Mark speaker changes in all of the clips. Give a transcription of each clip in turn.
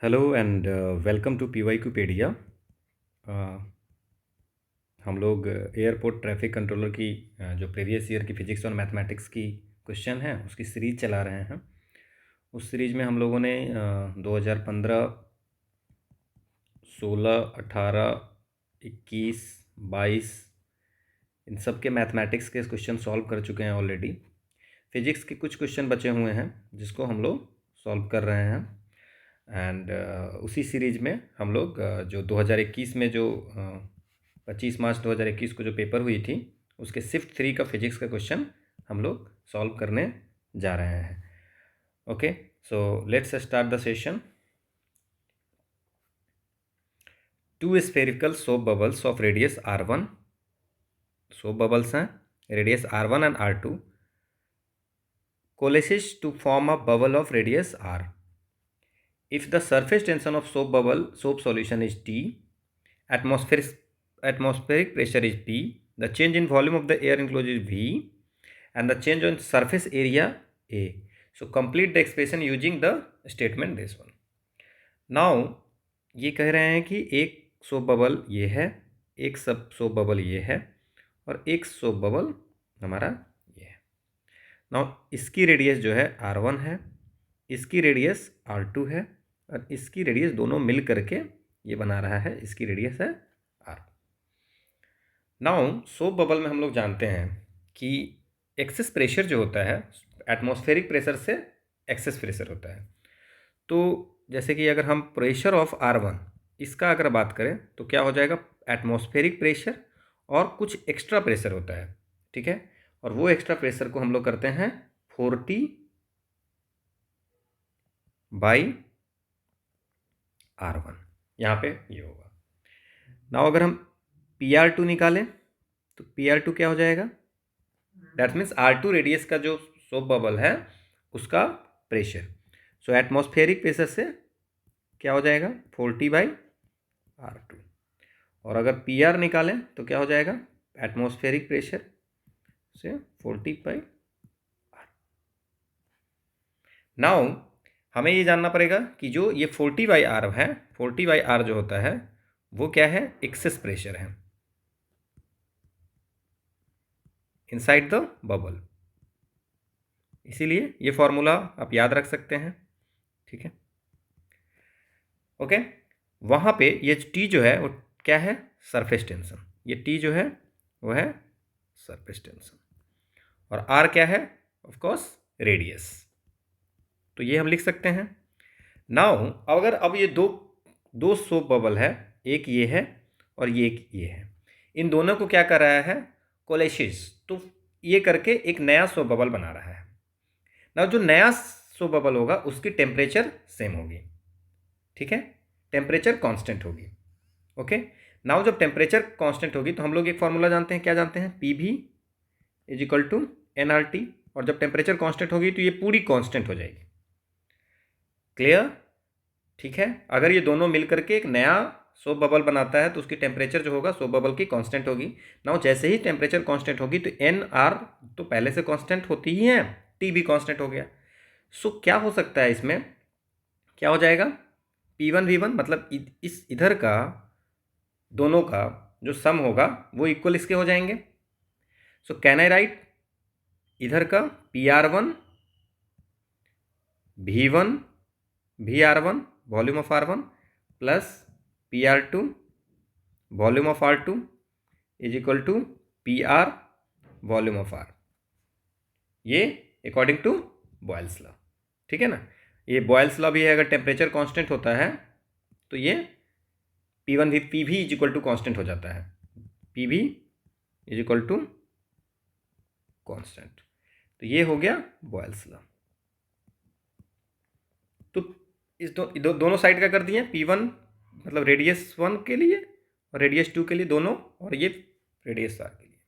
Speaker 1: Hello and welcome to PYQpedia. हम लोग airport traffic controller की जो प्रीवियस ईयर की फिजिक्स और मैथमेटिक्स की क्वेश्चन है उसकी सीरीज़ चला रहे हैं। उस सीरीज़ में हम लोगों ने 2015, 16, 18, 21, 22 इन सब के मैथमेटिक्स के क्वेश्चन सॉल्व कर चुके हैं ऑलरेडी। फिजिक्स के कुछ क्वेश्चन बचे हुए हैं जिसको हम लोग सॉल्व कर रहे हैं। एंड उसी सीरीज में हम लोग जो 2021 में जो 25 मार्च 2021 को जो पेपर हुई थी उसके शिफ्ट 3 का फिजिक्स का क्वेश्चन हम लोग सॉल्व करने जा रहे हैं। Okay, so let's start the session. Two spherical soap bubbles of radius R1, soap bubbles हैं radius R1 and R2, coalesces to form a bubble of radius R. If the surface tension of soap solution is T, atmospheric pressure is P, the change in volume of the air enclosed is V, and the change on surface area A. So complete the expression using the statement this one. Now ये कह रहे हैं कि एक soap bubble ये है, एक सब सोप बबल ये है और एक सोप बबल हमारा ये है। नाउ इसकी रेडियस जो है R1 है, इसकी रेडियस R2 है और इसकी रेडियस दोनों मिल करके ये बना रहा है, इसकी रेडियस है R। नाउ सोप बबल में हम लोग जानते हैं कि एक्सेस प्रेशर जो होता है एटमॉस्फेरिक प्रेशर से एक्सेस प्रेशर होता है। तो जैसे कि अगर हम प्रेशर ऑफ R1 इसका अगर बात करें तो क्या हो जाएगा, एटमॉस्फेरिक प्रेशर और कुछ एक्स्ट्रा प्रेशर होता है, ठीक है। और वो एक्स्ट्रा प्रेशर को हम लोग करते हैं 40 बाई R1, यहाँ पे ये होगा। नाउ अगर हम PR2 निकालें तो PR2 क्या हो जाएगा, दैट मीन्स R2 रेडियस का जो सोप बबल है उसका प्रेशर। सो एटमॉस्फेरिक प्रेशर से क्या हो जाएगा 40 बाई R2। और अगर PR निकालें तो क्या हो जाएगा, एटमॉस्फेरिक प्रेशर से 40 बाई R। नाउ हमें ये जानना पड़ेगा कि जो ये 40 बाई R है, 40 बाई R जो होता है वो क्या है, एक्सेस प्रेशर है इनसाइड द बबल। इसीलिए ये फॉर्मूला आप याद रख सकते हैं, ठीक है। ओके, वहाँ पे ये T जो है वो क्या है, सरफेस टेंशन। ये T जो है वो है सरफेस टेंशन और R क्या है, ऑफ कोर्स रेडियस। तो ये हम लिख सकते हैं। नाउ अगर अब ये दो दो सोप बबल है, एक ये है और ये एक ये है, इन दोनों को क्या कर रहा है, कोलेसिस, तो ये करके एक नया सोप बबल बना रहा है। नाउ जो नया सोप बबल होगा उसकी टेम्परेचर सेम होगी, ठीक है, टेम्परेचर कांस्टेंट होगी। ओके, नाउ जब टेम्परेचर कांस्टेंट होगी तो हम लोग एक फॉर्मूला जानते हैं, क्या जानते हैं, PV is equal to nRT। और जब टेम्परेचर कांस्टेंट होगी तो ये पूरी कांस्टेंट हो जाएगी। क्लियर, ठीक है। अगर ये दोनों मिल करके एक नया सोप बबल बनाता है तो उसकी टेम्परेचर जो होगा सोप बबल की कांस्टेंट होगी। नाउ जैसे ही टेम्परेचर कांस्टेंट होगी तो NR तो पहले से कांस्टेंट होती ही है, T भी कांस्टेंट हो गया। सो क्या हो सकता है, इसमें क्या हो जाएगा, P1 V1 मतलब इस इधर का दोनों का जो सम होगा वो इक्वल इसके हो जाएंगे। सो कैन आई राइट इधर का PR1 V1 VR1 volume of R1 plus PR2 volume of R2 is equal to PR volume of R, ये अकॉर्डिंग टू बॉयल्स लॉ, ठीक है ना। ये बॉयल्स लॉ भी है, अगर टेम्परेचर कांस्टेंट होता है तो ये P1 भी PV is equal to constant हो जाता है, PV is equal to constant. तो ये हो गया बॉयल्स लॉ। तो इस दोनों साइड का कर दिए, P1 मतलब रेडियस 1 के लिए और रेडियस 2 के लिए दोनों, और ये रेडियस R के लिए।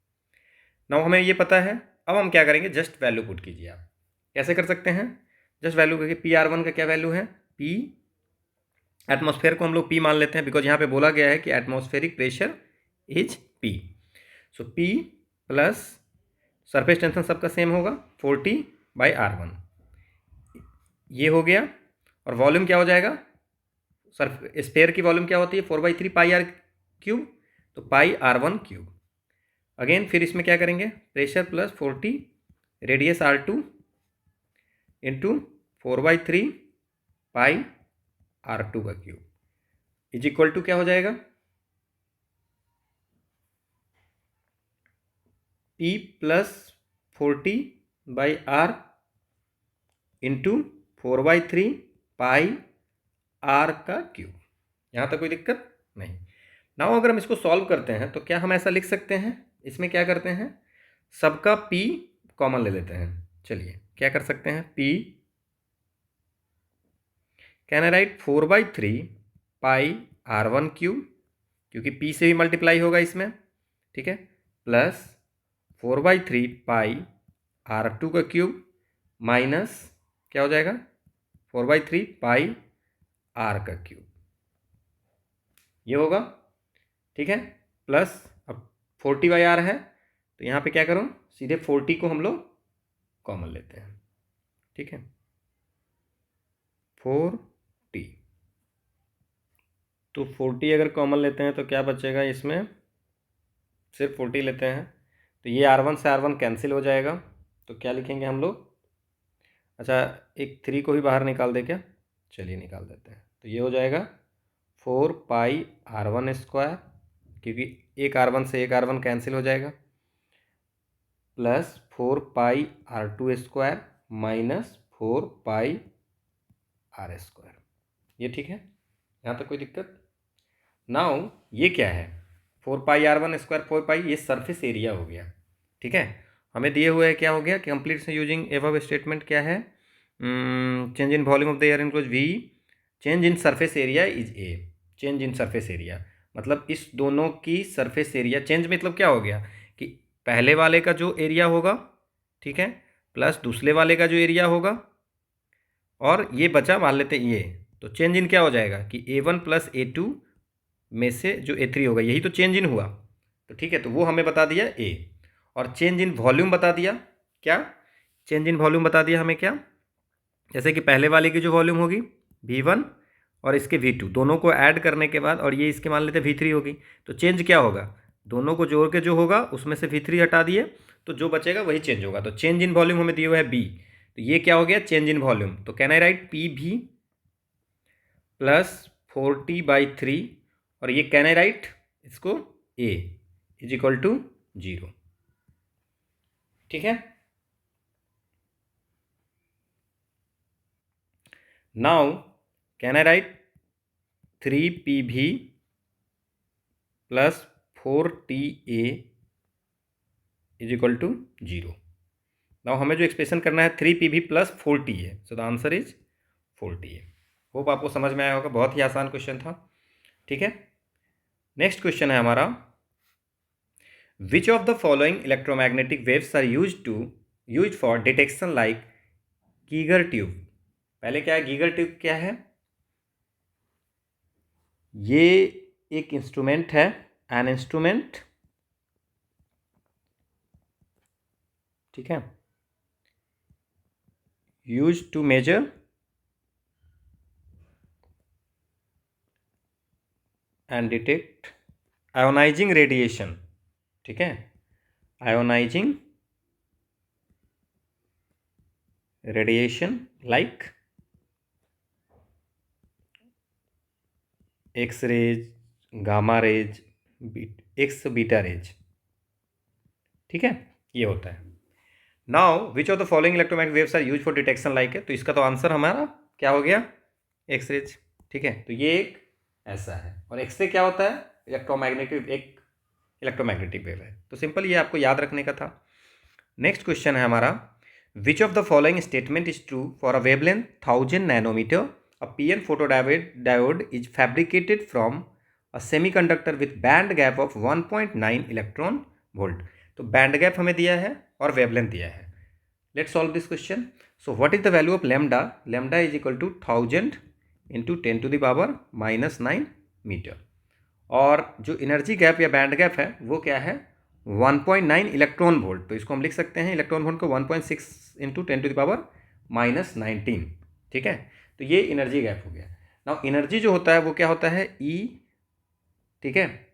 Speaker 1: नाउ हमें ये पता है, अब हम क्या करेंगे, जस्ट वैल्यू पुट कीजिए। आप कैसे कर सकते हैं, जस्ट वैल्यू करके PR1 का क्या वैल्यू है, P, एटमॉस्फेयर को हम लोग P मान लेते हैं बिकॉज यहाँ पे बोला गया है कि atmospheric pressure is P। So P plus surface tension सबका सेम होगा 40 बाई R1, ये हो गया। और वॉल्यूम क्या हो जाएगा, स्फेयर की वॉल्यूम क्या होती है 4/3 पाई आर क्यूब, तो पाई R1 क्यूब। अगेन फिर इसमें क्या करेंगे, pressure plus 40 radius R2 into 4/3 पाई R2 का क्यूब इज इक्वल टू क्या हो जाएगा, P प्लस 40/R इंटू 4/3 पाई R का क्यूब। यहाँ तक कोई दिक्कत नहीं। नाउ अगर हम इसको सॉल्व करते हैं तो क्या हम ऐसा लिख सकते हैं, इसमें क्या करते हैं, सबका P कॉमन ले लेते हैं। चलिए क्या कर सकते हैं, P can I right 4/3 pi R1 cube, क्योंकि P से भी मल्टीप्लाई होगा इसमें, ठीक है, प्लस 4/3 पाई R2 का क्यूब माइनस क्या हो जाएगा 4/3 पाई R का क्यूब, ये होगा, ठीक है, प्लस अब 40/R है तो यहाँ पे क्या करूँ, सीधे 40 को हम लोग कॉमन लेते हैं, ठीक है, 40, तो 40 अगर कॉमन लेते हैं तो क्या बचेगा, इसमें सिर्फ 40 लेते हैं तो ये R1 से R1 कैंसिल हो जाएगा, तो क्या लिखेंगे हम लोग, अच्छा एक 3 को ही बाहर निकाल दे क्या, चलिए निकाल देते हैं, तो ये हो जाएगा 4 पाई R1 स्क्वायर, क्योंकि एक R1 से एक R1 कैंसिल हो जाएगा, प्लस 4 पाई R2 स्क्वायर माइनस 4 पाई R स्क्वायर, ये ठीक है, यहाँ तक कोई दिक्कत। नाउ ये क्या है, 4 पाई R1 स्क्वायर 4 पाई, ये सरफेस एरिया हो गया, ठीक है, हमें दिए हुए है क्या हो गया, कंप्लीट से यूजिंग एबव स्टेटमेंट क्या है, change in volume of the air enclose V, change in surface area is A, change in surface area मतलब इस दोनों की सरफेस एरिया, चेंज मतलब क्या हो गया कि पहले वाले का जो एरिया होगा, ठीक है, प्लस दूसरे वाले का जो एरिया होगा, और ये बचा मान लेते हैं ये, तो चेंज इन क्या हो जाएगा कि A1 प्लस A2 में से जो A3 होगा, यही तो चेंज इन हुआ, तो ठीक है, तो वो हमें बता दिया A, और चेंज इन वॉल्यूम बता दिया, क्या चेंज इन वॉल्यूम बता दिया हमें, क्या, जैसे कि पहले वाले की जो वॉल्यूम होगी V1 और इसके V2 दोनों को ऐड करने के बाद, और ये इसके मान लेते V3 होगी, तो चेंज क्या होगा, दोनों को जोड़ के जो होगा उसमें से V3 हटा दिए तो जो बचेगा वही चेंज होगा, तो चेंज इन वॉल्यूम हमें दिया हुआ है B, तो ये क्या हो गया चेंज इन वॉल्यूम, तो can I write PV plus 40/3, और ये कैन आई राइट इसको A इज इक्वल टू 0, ठीक है। Now can I write 3PV plus 4TA is equal to 0। Now हमें जो एक्सप्रेशन करना है 3PV plus 4TA, so the answer is 4TA। Hope आपको समझ में आया होगा, बहुत ही आसान क्वेश्चन था, ठीक है। नेक्स्ट क्वेश्चन है हमारा, which of the following electromagnetic waves are use for detection like Geiger tube. पहले क्या है, गीगर ट्यूब क्या है, ये एक इंस्ट्रूमेंट है, एन इंस्ट्रूमेंट, ठीक है, use to measure and detect ionising radiation, ठीक है, ionising radiation like X rays, gamma rays, X beta rays, ठीक है, ये होता है। Now which of the following electromagnetic waves are use for detection like है, तो इसका तो आंसर हमारा क्या हो गया, एक्स रेज, ठीक है, तो ये एक ऐसा है, और एक्स रे क्या होता है, एक इलेक्ट्रोमैग्नेटिक वेव है, तो सिंपल ये आपको याद रखने का था। नेक्स्ट क्वेश्चन है हमारा, which of the following statement is true for a wavelength 1000 nanometre, a PN photodiode is fabricated from a semiconductor with band gap of 1.9 electron volt। तो बैंड गैप हमें दिया है और वेवलेंथ दिया है। Let's solve this question. So what is the value of lambda, lambda is equal to 1000 into 10⁻⁻9 metre, और जो energy gap या बैंड गैप है वो क्या है 1.9 इलेक्ट्रॉन वोल्ट, तो इसको हम लिख सकते हैं इलेक्ट्रॉन वोल्ट को 1.6 इंटू 10⁻⁻19, ठीक है, तो ये एनर्जी गैप हो गया। नाउ एनर्जी जो होता है वो क्या होता है, ई, ठीक है,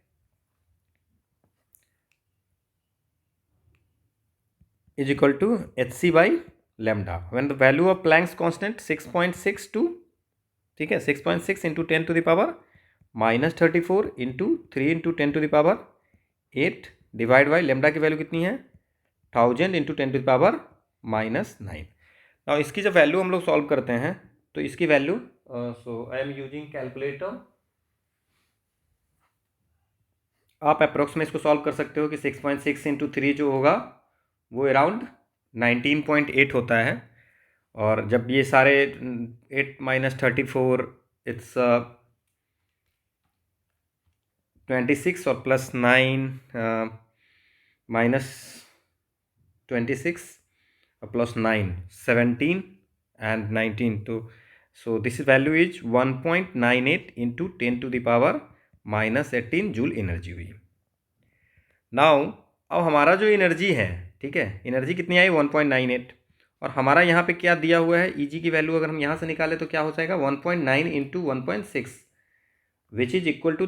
Speaker 1: is equal to H C by lambda when the value of Planck's constant 6.62, ठीक है, 6.6 into 10 to the power -34 into 3 into 10 to the power 8 divide by lambda की वैल्यू कितनी है 1000 into 10 to the power -9। Now इसकी जब value हम लोग solve करते हैं तो इसकी value, so I am using calculator, आप अप्रोक्स में इसको सॉल्व कर सकते हो कि 6.6 इंटू 3 जो होगा वो अराउंड 19.8 होता है। और जब ये सारे 8 माइनस 34 इट्स 26 और प्लस 9 माइनस 26 और प्लस 9 17 एंड 19, तो so this value is 1.98 into 10 to the power -18 joule energy हुई। नाउ अब हमारा जो एनर्जी है, ठीक है, एनर्जी कितनी आई 1.98, और हमारा यहाँ पे क्या दिया हुआ है, ईजी की वैल्यू अगर हम यहाँ से निकालें तो क्या हो जाएगा 1.9 into 1.6 which is equal to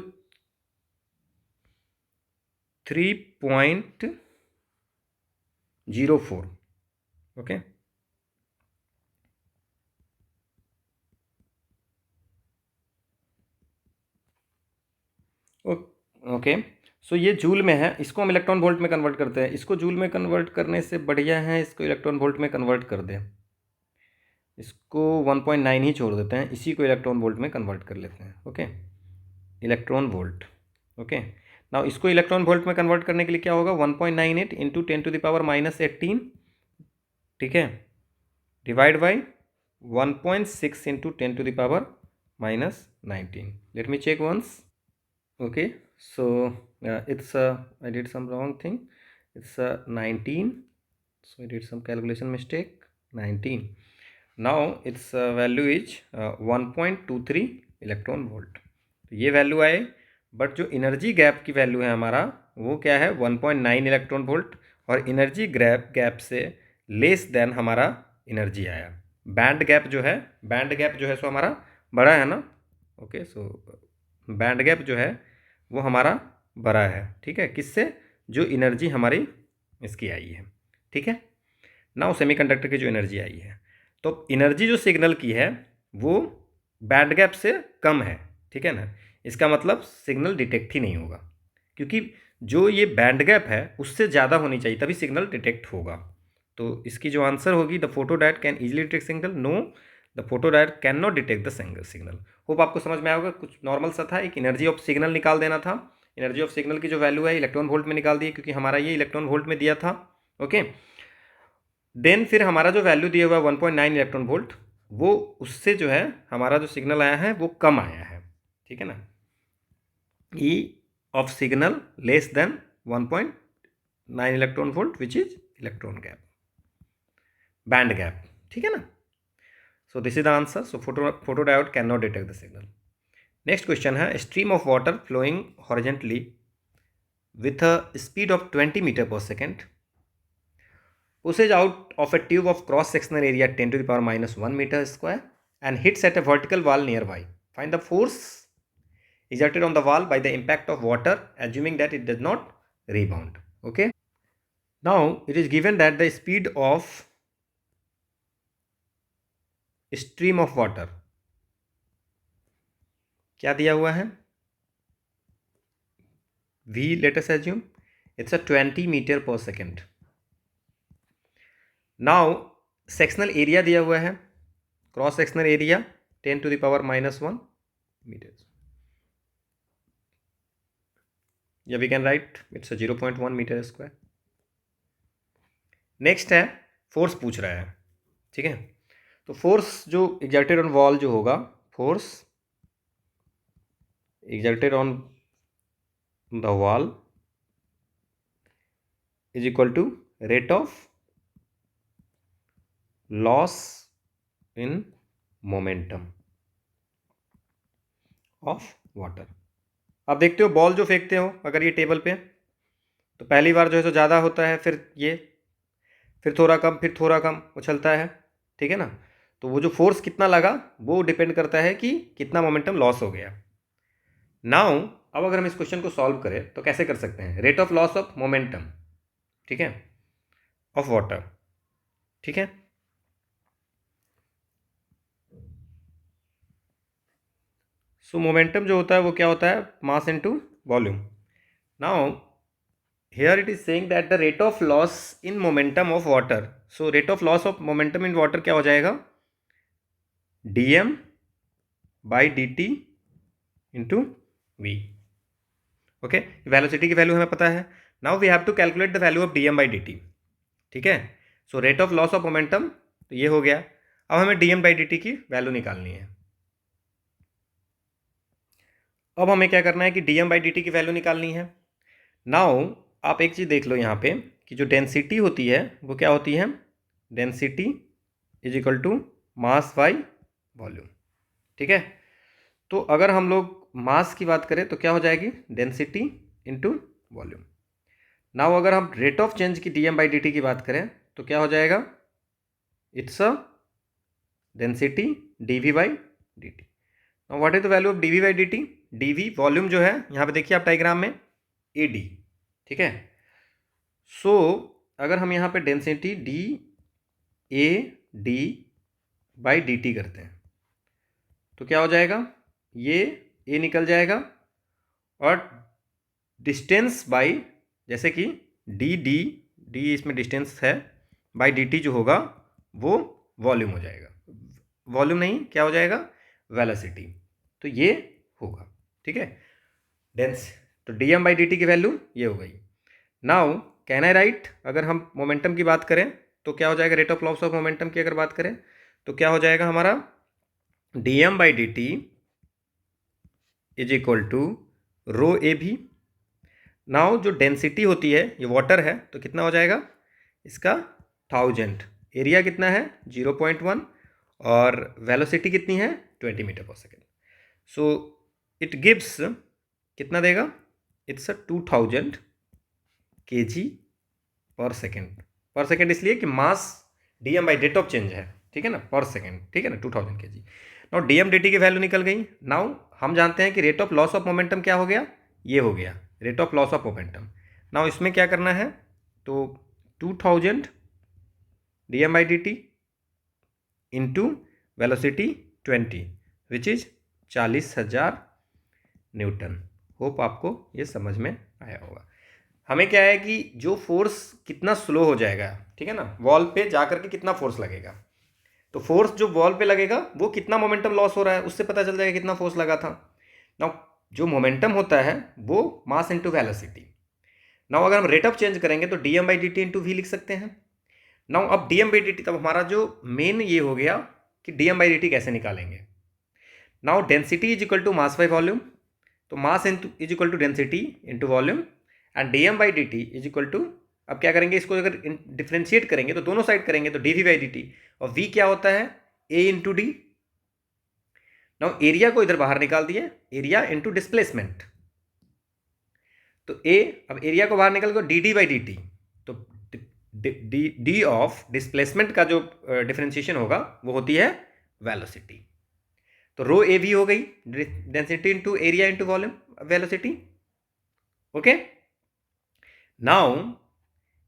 Speaker 1: 3.04, okay. Okay, so ये जूल में है, इसको हम इलेक्ट्रॉन वोल्ट में कन्वर्ट करते हैं, इसको जूल में कन्वर्ट करने से बढ़िया है इसको इलेक्ट्रॉन वोल्ट में कन्वर्ट कर दें, इसको 1.9 ही छोड़ देते हैं, इसी को इलेक्ट्रॉन वोल्ट में कन्वर्ट कर लेते हैं, okay, electron volt, okay. Now इसको इलेक्ट्रॉन वोल्ट में कन्वर्ट करने के लिए क्या होगा 1.98 इंटू 10 टू द पावर -18, ठीक है, divide by 1.6 into 10 to the power -19। Let me check once, okay, so it's I did some wrong thing, it's 19, so I did some calculation mistake, 19, now its value is 1.23 electron volt, तो ये value आए, but जो energy gap की value है हमारा वो क्या है 1.9 इलेक्ट्रॉन वोल्ट, और एनर्जी गैप से लेस देन हमारा एनर्जी आया, बैंड गैप जो है, बैंड गैप जो है सो हमारा बड़ा है ना, ओके, सो बैंड गैप जो है वो हमारा बड़ा है, ठीक है, किससे, जो एनर्जी हमारी इसकी आई है, ठीक है। नाउ सेमीकंडक्टर की जो एनर्जी आई है, तो एनर्जी जो सिग्नल की है वो बैंड गैप से कम है, ठीक है ना, इसका मतलब सिग्नल डिटेक्ट ही नहीं होगा, क्योंकि जो ये बैंड गैप है उससे ज़्यादा होनी चाहिए तभी सिग्नल डिटेक्ट होगा। तो इसकी जो आंसर होगी the photo diode can easily detect signal, know the photo diode can not detect the signal. Hope आपको समझ में आएगा, कुछ नॉर्मल सा था, एक एनर्जी ऑफ सिग्नल निकाल देना था, एनर्जी ऑफ सिग्नल की जो वैल्यू है इलेक्ट्रॉन वोल्ट में निकाल दी क्योंकि हमारा ये इलेक्ट्रॉन वोल्ट में दिया था, ओके। देन फिर हमारा जो वैल्यू दिया हुआ है 1.9 इलेक्ट्रॉन वोल्ट, वो उससे जो है हमारा जो सिग्नल आया है वो कम आया है, ठीक है ना, E of signal less than 1.9 electron volt which is electron gap, band gap, ठीक है ना। So this is the answer, so photo diode can not detect the signal. Next question है, stream of water flowing horizontally with a speed of 20 meter per second pushes out of a tube of cross sectional area 10 to the power -1 meter square and hits at a vertical wall nearby. Find the force exerted on the wall by the impact of water, assuming that it does not rebound. Okay, now it is given that the speed of stream of water क्या दिया हुआ है, V, let us assume it's a 20 meter per second. Now sectional area दिया हुआ है, cross sectional area 10 to the power -1 meters, या we can write it's 0.1 metre square. Next है force पूछ रहा है, ठीक है, तो फोर्स जो एक्सर्टेड ऑन वॉल जो होगा, force exerted on the wall is equal to rate of loss in momentum of water. आप देखते हो बॉल जो फेंकते हो अगर ये टेबल पे, तो पहली बार जो है तो ज़्यादा होता है, फिर ये, फिर थोड़ा कम, फिर थोड़ा कम उछलता है, ठीक है ना। तो वो जो फोर्स कितना लगा वो डिपेंड करता है कि कितना मोमेंटम लॉस हो गया। नाउ अब अगर हम इस क्वेश्चन को सॉल्व करें तो कैसे कर सकते हैं, rate of loss of momentum, ठीक है, ऑफ वाटर, ठीक है। सो मोमेंटम जो होता है वो क्या होता है, mass into volume. Now here it is saying that the rate of loss in momentum of water, so rate of loss of momentum in water क्या हो जाएगा, dm by dt into v, okay. Velocity की value हमें पता है। Now we have to calculate the value of dm by dt, ठीक है। So rate of loss of momentum तो ये हो गया। अब हमें dm by dt की वैल्यू निकालनी है। अब हमें क्या करना है कि dm by dt की वैल्यू निकालनी है। नाउ आप एक चीज़ देख लो यहाँ पे कि जो डेंसिटी होती है वो क्या होती है, density is equal to mass by volume, ठीक है। तो अगर हम लोग मास की बात करें तो क्या हो जाएगी, डेंसिटी इंटू वॉल्यूम। नाउ अगर हम रेट ऑफ चेंज की dm बाई dt की बात करें तो क्या हो जाएगा, it's a density dv by dt। Now what is the value of dv by dt, dv volume जो है यहाँ पे देखिए आप डायग्राम में ad, ठीक है। सो अगर हम यहाँ पे density D A D by D T करते हैं तो क्या हो जाएगा, ये ए निकल जाएगा और डिस्टेंस बाई, जैसे कि डी डी डी इसमें डिस्टेंस है, बाई डी टी जो होगा वो वॉल्यूम हो जाएगा, वॉल्यूम नहीं क्या हो जाएगा, वेलोसिटी। तो ये होगा, ठीक है। डेंस तो D M by D T की वैल्यू ये हो गई। नाउ कैन आई राइट, अगर हम मोमेंटम की बात करें तो क्या हो जाएगा, rate of loss of momentum की अगर बात करें तो क्या हो जाएगा हमारा, D M by D T is equal to rho A भी। नाउ जो डेंसिटी होती है ये वाटर है तो कितना हो जाएगा इसका 1000, एरिया कितना है 0.1 और वेलोसिटी कितनी है 20 metre per second. So it gives कितना देगा, इट्स अ 2000 kg पर सेकेंड इसलिए कि मास dm by rate of change है, ठीक है ना, पर सेकेंड, ठीक है ना, 2000 kg। नाउ dm dt की वैल्यू निकल गई। नाउ हम जानते हैं कि rate of loss of momentum क्या हो गया, ये हो गया rate of loss of momentum. Now इसमें क्या करना है, तो 2000 dm by dt into velocity 20 which is 40,000 Newton. Hope आपको ये समझ में आया होगा। हमें क्या है कि जो फोर्स कितना स्लो हो जाएगा, ठीक है ना, वॉल पे जाकर के कितना फोर्स लगेगा, तो फोर्स जो वॉल पे लगेगा वो कितना मोमेंटम लॉस हो रहा है उससे पता चल जाएगा कितना फोर्स लगा था। नाउ जो मोमेंटम होता है वो मास इंटू वेलोसिटी। नाउ अगर हम रेट ऑफ चेंज करेंगे तो D M by D T into V लिख सकते हैं। नाउ अब D M by D T, तब हमारा जो मेन ये हो गया कि D M by D T कैसे निकालेंगे। Now density is equal to mass by volume, तो mass is equal to density into volume and D M by D T is equal to, अब क्या करेंगे इसको अगर डिफ्रेंशिएट करेंगे तो दोनों साइड करेंगे तो D V by D T, और वी क्या होता है A into D. Now area को इधर बाहर निकाल दिए, एरिया इंटू डिस्प्लेसमेंट, तो ए, अब एरिया को बाहर निकल गया D D by D T, तो डी ऑफ डिस्प्लेसमेंट का जो डिफ्रेंशिएशन होगा वो होती है वेलोसिटी। तो रो ए वी हो गई, density into area into volume velocity, okay. Now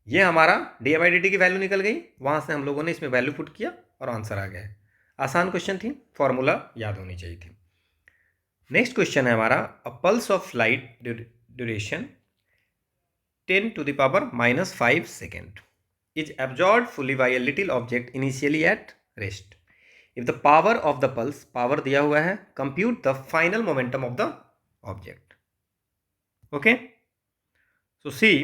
Speaker 1: ये हमारा D M I D T की वैल्यू निकल गई, वहां से हम लोगों ने इसमें वैल्यू पुट किया और आंसर आ गया। आसान क्वेश्चन थी, फॉर्मूला याद होनी चाहिए थी। नेक्स्ट क्वेश्चन है हमारा, अ pulse of light duration 10 to the power minus 5 second is absorbed fully by a little object initially at rest. If the power of the pulse, power दिया हुआ है, compute the final momentum of the object. Okay? So see,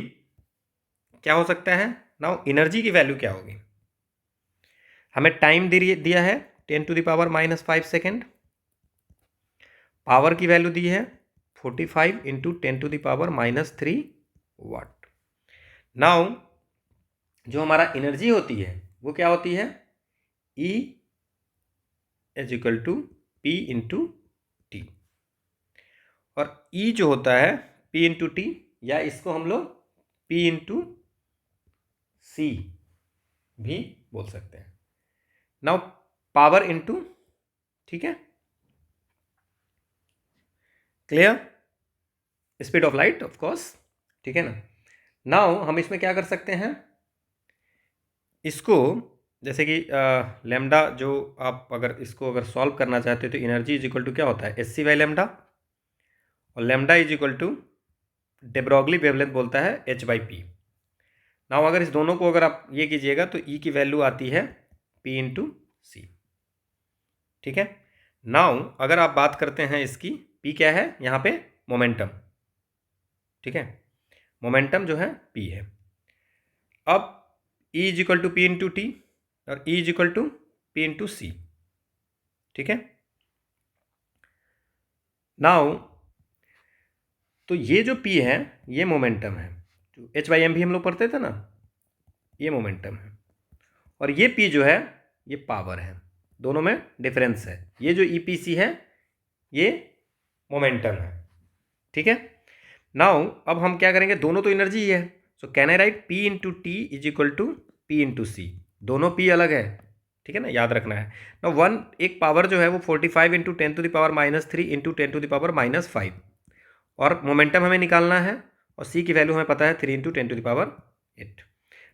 Speaker 1: क्या हो सकता है, now energy की value क्या होगी, हमें टाइम दिया है 10 to the power minus 5 second, power की वैल्यू दी है 45 into 10 to the power minus 3 watt. Now जो हमारा एनर्जी होती है वो क्या होती है, E is equal to P into T, और E जो होता है P इंटू टी, या इसको हम लोग P इंटू सी भी बोल सकते हैं। नाउ पावर इनटू, ठीक है, clear, speed of light of course, ठीक है ना। नाउ हम इसमें क्या कर सकते हैं, इसको जैसे कि लेमडा जो आप अगर इसको अगर सॉल्व करना चाहते हो तो एनर्जी इज इक्वल टू क्या होता है, एस सी बाई लेमडा, और लेमडा इज इक्वल टू डे ब्रॉगली वेवलेंथ बोलता है एच बाई पी। नाउ अगर इस दोनों को अगर आप ये कीजिएगा तो ई की वैल्यू आती है पी इंटू सी, ठीक है। नाउ अगर आप बात करते हैं इसकी, पी क्या है यहाँ पे, मोमेंटम, ठीक है, मोमेंटम जो है पी है। अब E is equal to P into T और E is equal to P into C, ठीक है। नाउ तो ये जो पी है ये मोमेंटम है, जो एच बाई एम भी हम लोग पढ़ते थे ना, ये मोमेंटम है, और ये पी जो है ये पावर है, दोनों में डिफरेंस है। ये जो ई पी सी है ये मोमेंटम है, ठीक है। नाउ अब हम क्या करेंगे, दोनों तो एनर्जी ही है, so can I write P into T is equal to P into C, दोनों पी अलग है, ठीक है ना, याद रखना है ना। वन एक पावर जो है वो 45 into 10 to the power -3 into 10 to the power -5, और मोमेंटम हमें निकालना है, और सी की वैल्यू हमें पता है 3 into 10 to the power 8।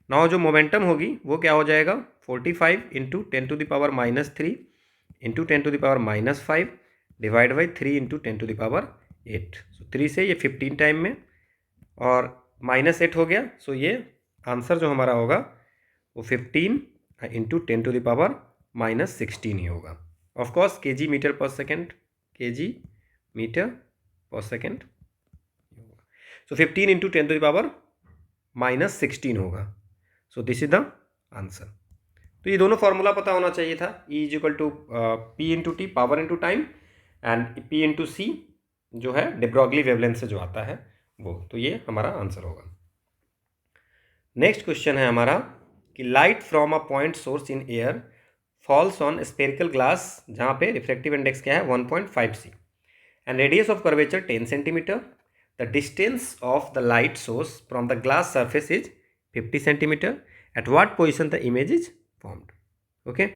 Speaker 1: Now जो मोमेंटम होगी वो क्या हो जाएगा, 45 into 10 to the power -3 into 10 to the power -5 divide by 3 into 10 to the power 8। So 3 से ये 15 टाइम में, और -8 हो गया, सो ये आंसर जो हमारा होगा वो 15 इंटू 10 टू द पावर -16 ही होगा। Of course K G meter per second, K G meter per second, so 15 into 10 to the power -16 होगा। So this is the answer. तो ये दोनों फॉर्मूला पता होना चाहिए था, E is equal to P into T, power into time, and P into C जो है डे ब्रॉगली वेवलेंथ से जो आता है वो, तो ये हमारा आंसर होगा। नेक्स्ट क्वेश्चन है हमारा कि light from a point source in air falls on spherical glass, जहाँ पे रिफ्रैक्टिव इंडेक्स क्या है 1.5 C, and radius of curvature 10 centimeter, the distance of the light source from the glass surface is 50 centimeter, at what position the image is formed. Okay,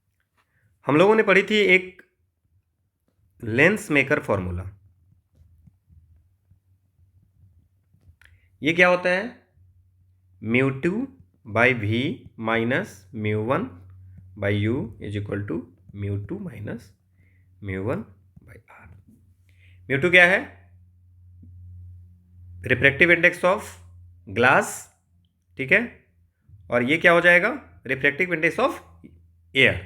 Speaker 1: हम लोगों ने पढ़ी थी एक लेंस मेकर फॉर्मूला। ये क्या होता है, μ2 by V minus μ1 by U is equal to μ2 minus μ1 by R. μ2 क्या है, रिफ्रैक्टिव इंडेक्स ऑफ ग्लास, ठीक है, और ये क्या हो जाएगा, रिफ्रैक्टिव इंडेक्स ऑफ एयर,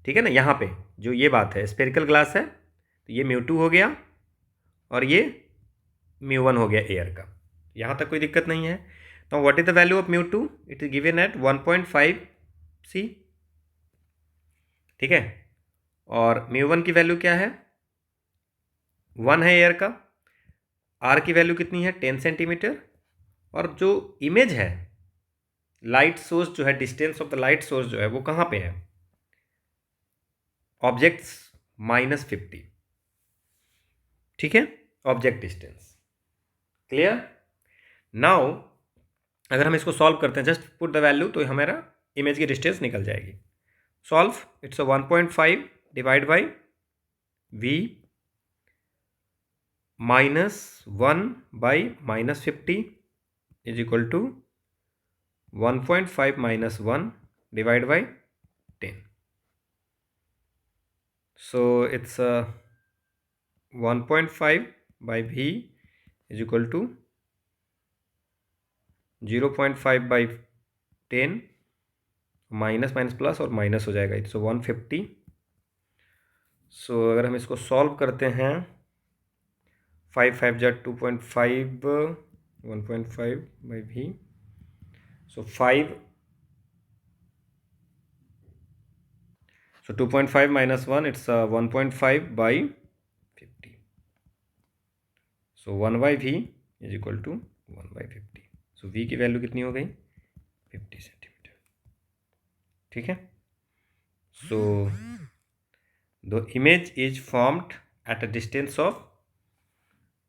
Speaker 1: ठीक है ना। यहाँ पे जो ये बात है स्पेरिकल ग्लास है तो ये μ2 हो गया और ये μ1 हो गया एयर का, यहाँ तक कोई दिक्कत नहीं है। तो what is the value of μ2, it is given at 1.5 C, ठीक है, और μ1 की वैल्यू क्या है, 1 है एयर का, आर की वैल्यू कितनी है 10 सेंटीमीटर, और जो इमेज है लाइट सोर्स जो है, distance of the light source जो है वो कहाँ पे है, ऑब्जेक्ट्स -50, ठीक है, ऑब्जेक्ट डिस्टेंस, क्लियर। नाउ अगर हम इसको सॉल्व करते हैं, जस्ट पुट द वैल्यू, तो हमारा इमेज की डिस्टेंस निकल जाएगी। Solve, it's 1.5 divide by V -1 by -50 is equal to 1.5 minus 1 divide by 10, so it's 1.5 by v is equal to 0.5 by 10, minus minus plus और माइनस हो जाएगा, इट्स 150। सो अगर हम इसको सॉल्व करते हैं, 5 5 जा 2.5, 1.5 by v, so 5, so 2.5 minus 1, it's 1.5 by 50, so 1 by v is equal to 1 by 50, so v की वैल्यू कितनी हो गई 50 सेंटीमीटर, ठीक है। So the image is formed at a distance of,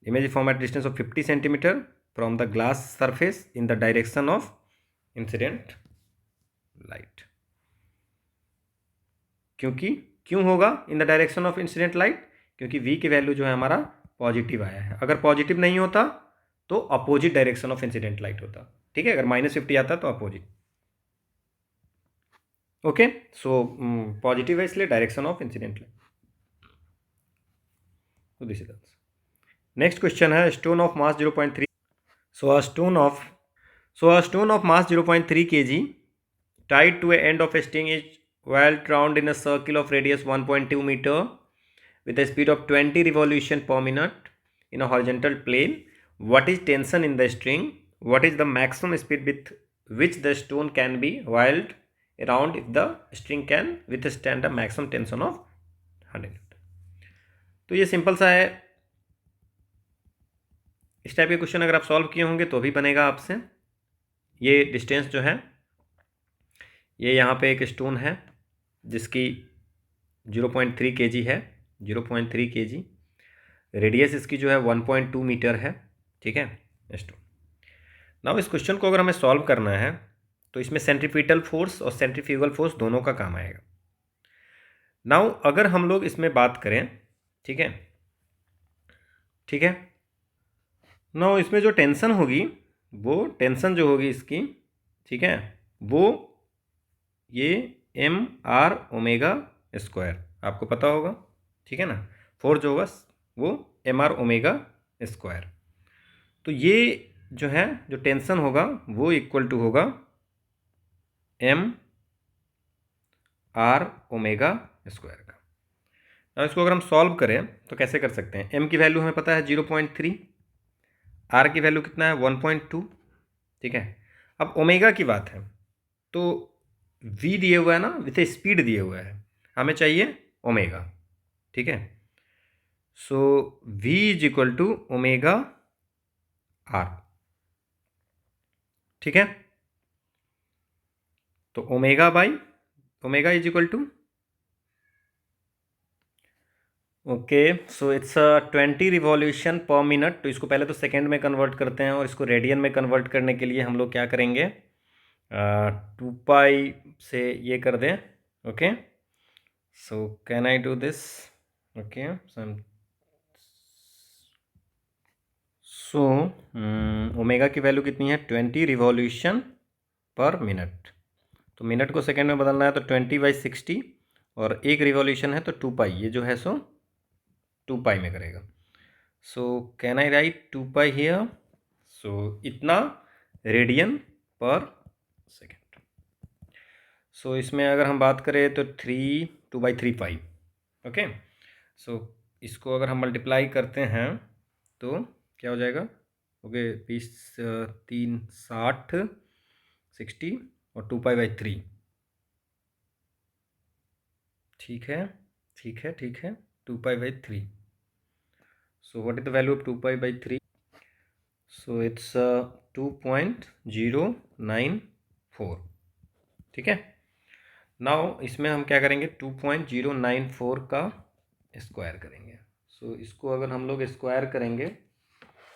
Speaker 1: image is form at distance of 50 centimetre from the glass surface in the direction of incident light, क्योंकि क्यों होगा in the direction of incident light? क्योंकि v की value जो है हमारा positive आया है। अगर पॉजिटिव नहीं होता तो opposite direction of incident light होता, ठीक है, अगर -50 आता तो अपोजिट। ओके, सो पॉजिटिव है इसलिए डायरेक्शन ऑफ इंसिडेंट लाइट। तो this is answer. Next question है stone of mass 0.3। So a stone of mass 0.3 kg tied to a end of a string is whirled round in a circle of radius 1.2 meter with a speed of 20 revolution per minute in a horizontal plane. What is tension in the string? What is the maximum speed with which the stone can be whirled around if the string can withstand a maximum tension of 100 Newton? तो ये simple सा है। इस type के question अगर आप solve किए होंगे तो भी बनेगा आपसे। ये डिस्टेंस जो है, ये यहाँ पे एक स्टोन है जिसकी 0.3 kg है, 0.3 kg। रेडियस इसकी जो है 1.2 मीटर है, ठीक है स्टोन। नाउ इस क्वेश्चन को अगर हमें सॉल्व करना है तो इसमें सेंट्रीपिटल फोर्स और सेंट्रीफ्यूगल फोर्स दोनों का काम आएगा। नाउ अगर हम लोग इसमें बात करें, ठीक है, ठीक है, नाउ इसमें जो टेंशन होगी, वो टेंशन जो होगी इसकी, ठीक है, वो ये mr⍵² आपको पता होगा, ठीक है ना। फोर्स जो होगा वो mr⍵²। तो ये जो है जो टेंशन होगा वो इक्वल टू होगा mr⍵² का। अब इसको अगर हम सॉल्व करें तो कैसे कर सकते हैं? m की वैल्यू हमें पता है 0.3, r की वैल्यू कितना है 1.2, ठीक है। अब ओमेगा की बात है तो v दिए हुआ है ना, विथ स्पीड दिए हुआ है, हमें चाहिए ओमेगा, ठीक है। So v is equal to omega r, ठीक है। तो omega by omega is equal to, okay, so it's 20 revolution per minute. तो इसको पहले तो सेकेंड में कन्वर्ट करते हैं और इसको रेडियन में कन्वर्ट करने के लिए हम लोग क्या करेंगे, 2 पाई से ये कर दें, okay. So can I do this? Okay, so omega की वैल्यू कितनी है 20 रिवॉल्यूशन पर मिनट। तो मिनट को सेकेंड में बदलना है तो 20/60 और एक रिवॉल्यूशन है तो 2 पाई, ये जो है सो 2 पाई में करेगा। So can I write 2 pi here? So इतना रेडियन पर सेकेंड। सो इसमें अगर हम बात करें तो 2/3 पाई, ओके। सो इसको अगर हम मल्टीप्लाई करते हैं तो क्या हो जाएगा, ओके, 20 3 60 60 और 2 पाई/3, ठीक है, ठीक है, ठीक है, 2 पाई/3। So what is the value of 2 pi/3? So it's 2.094, ठीक है। नाउ इसमें हम क्या करेंगे, 2.094 का स्क्वायर करेंगे। सो इसको अगर हम लोग स्क्वायर करेंगे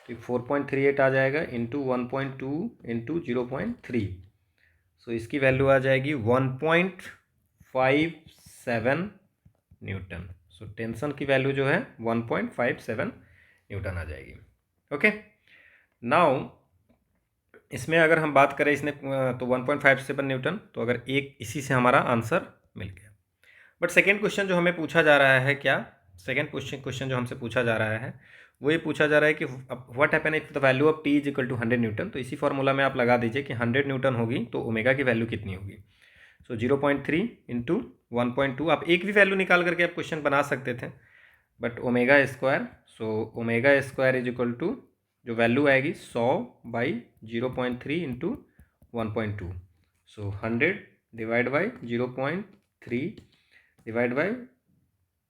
Speaker 1: तो 4.38 आ जाएगा इंटू 1.2 इंटू 0.3। सो इसकी वैल्यू आ जाएगी 1.57 न्यूटन। सो टेंशन की वैल्यू जो है 1.57 न्यूटन आ जाएगी, ओके। नाउ इसमें अगर हम बात करें इसने तो 1.57 न्यूटन, तो अगर एक इसी से हमारा आंसर मिल गया। बट सेकेंड क्वेश्चन जो हमें पूछा जा रहा है, क्या सेकेंड क्वेश्चन जो हमसे पूछा जा रहा है वो ये पूछा जा रहा है कि what happen if the value of T is equal to 100 newton. तो इसी फॉर्मूला में आप लगा दीजिए कि 100 न्यूटन होगी तो ओमेगा की वैल्यू कितनी होगी। सो 0.3 इंटू 1.2, आप एक भी वैल्यू निकाल करके आप क्वेश्चन बना सकते थे, but omega square, so omega square is equal to जो वैल्यू आएगी 100/0.3 into 1.2। So 100 divide by 0.3 divide by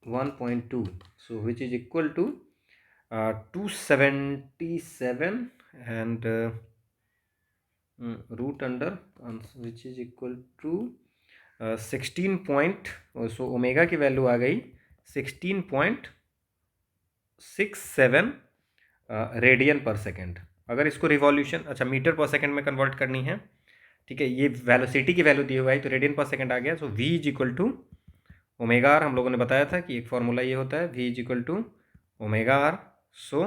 Speaker 1: 1.2, so which is equal to 277 and root under which is equal to 16 point, so omega की वैल्यू आ गई 16.67 रेडियन पर second. अगर इसको रिवॉल्यूशन, अच्छा, मीटर पर सेकेंड में कन्वर्ट करनी है, ठीक है, ये वेलोसिटी की वैल्यू दी हुआ है तो रेडियन पर सेकेंड आ गया। So v is equal to omega R हम लोगों ने बताया था कि एक फार्मूला ये होता है v is equal to omega R. So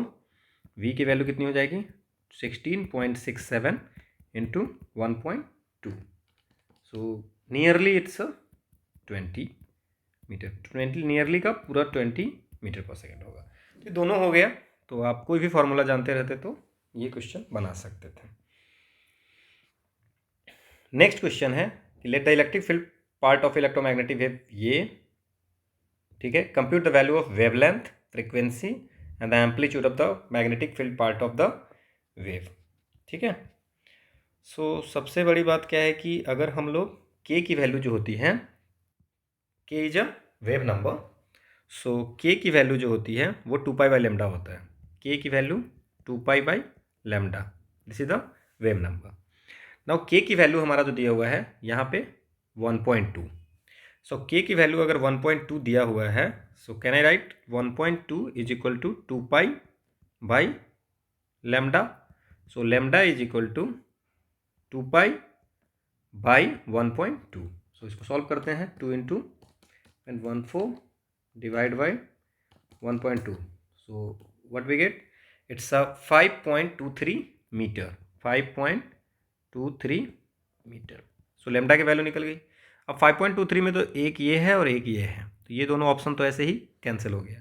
Speaker 1: v की वैल्यू कितनी हो जाएगी 16.67 इंटू 1.2। So nearly it's 20 metre, 20 nearly का पूरा 20 मीटर पर सेकेंड होगा। तो दोनों हो गया। तो आप कोई भी फार्मूला जानते रहते तो ये क्वेश्चन बना सकते थे। नेक्स्ट क्वेश्चन है कि let the electric field part of electromagnetic wave ये, ठीक है, compute the value of wavelength, frequency and the amplitude of the magnetic field part of the wave. ठीक है। सो सबसे बड़ी बात क्या है कि अगर हम लोग k की वैल्यू जो होती है, k is a wave number, so k की वैल्यू जो होती है वो 2 पाई बाई लेमडा होता है। k की value 2 pi by lambda, this is the wave number. Now k की वैल्यू हमारा जो दिया हुआ है यहाँ पे 1.2। सो k की वैल्यू अगर 1.2 दिया हुआ है, so can I write 1.2 is equal to 2 pi by lambda. So lambda is equal to 2 pi by 1.2। So इसको सॉल्व करते हैं, 2 into 14 divide by 1.2। So what we get, it's a 5.23 metre, 5.23 metre. So lambda की value निकल गई। अब 5.23 में तो एक ये है और एक ये है, तो ये दोनों ऑप्शन तो ऐसे ही कैंसिल हो गया।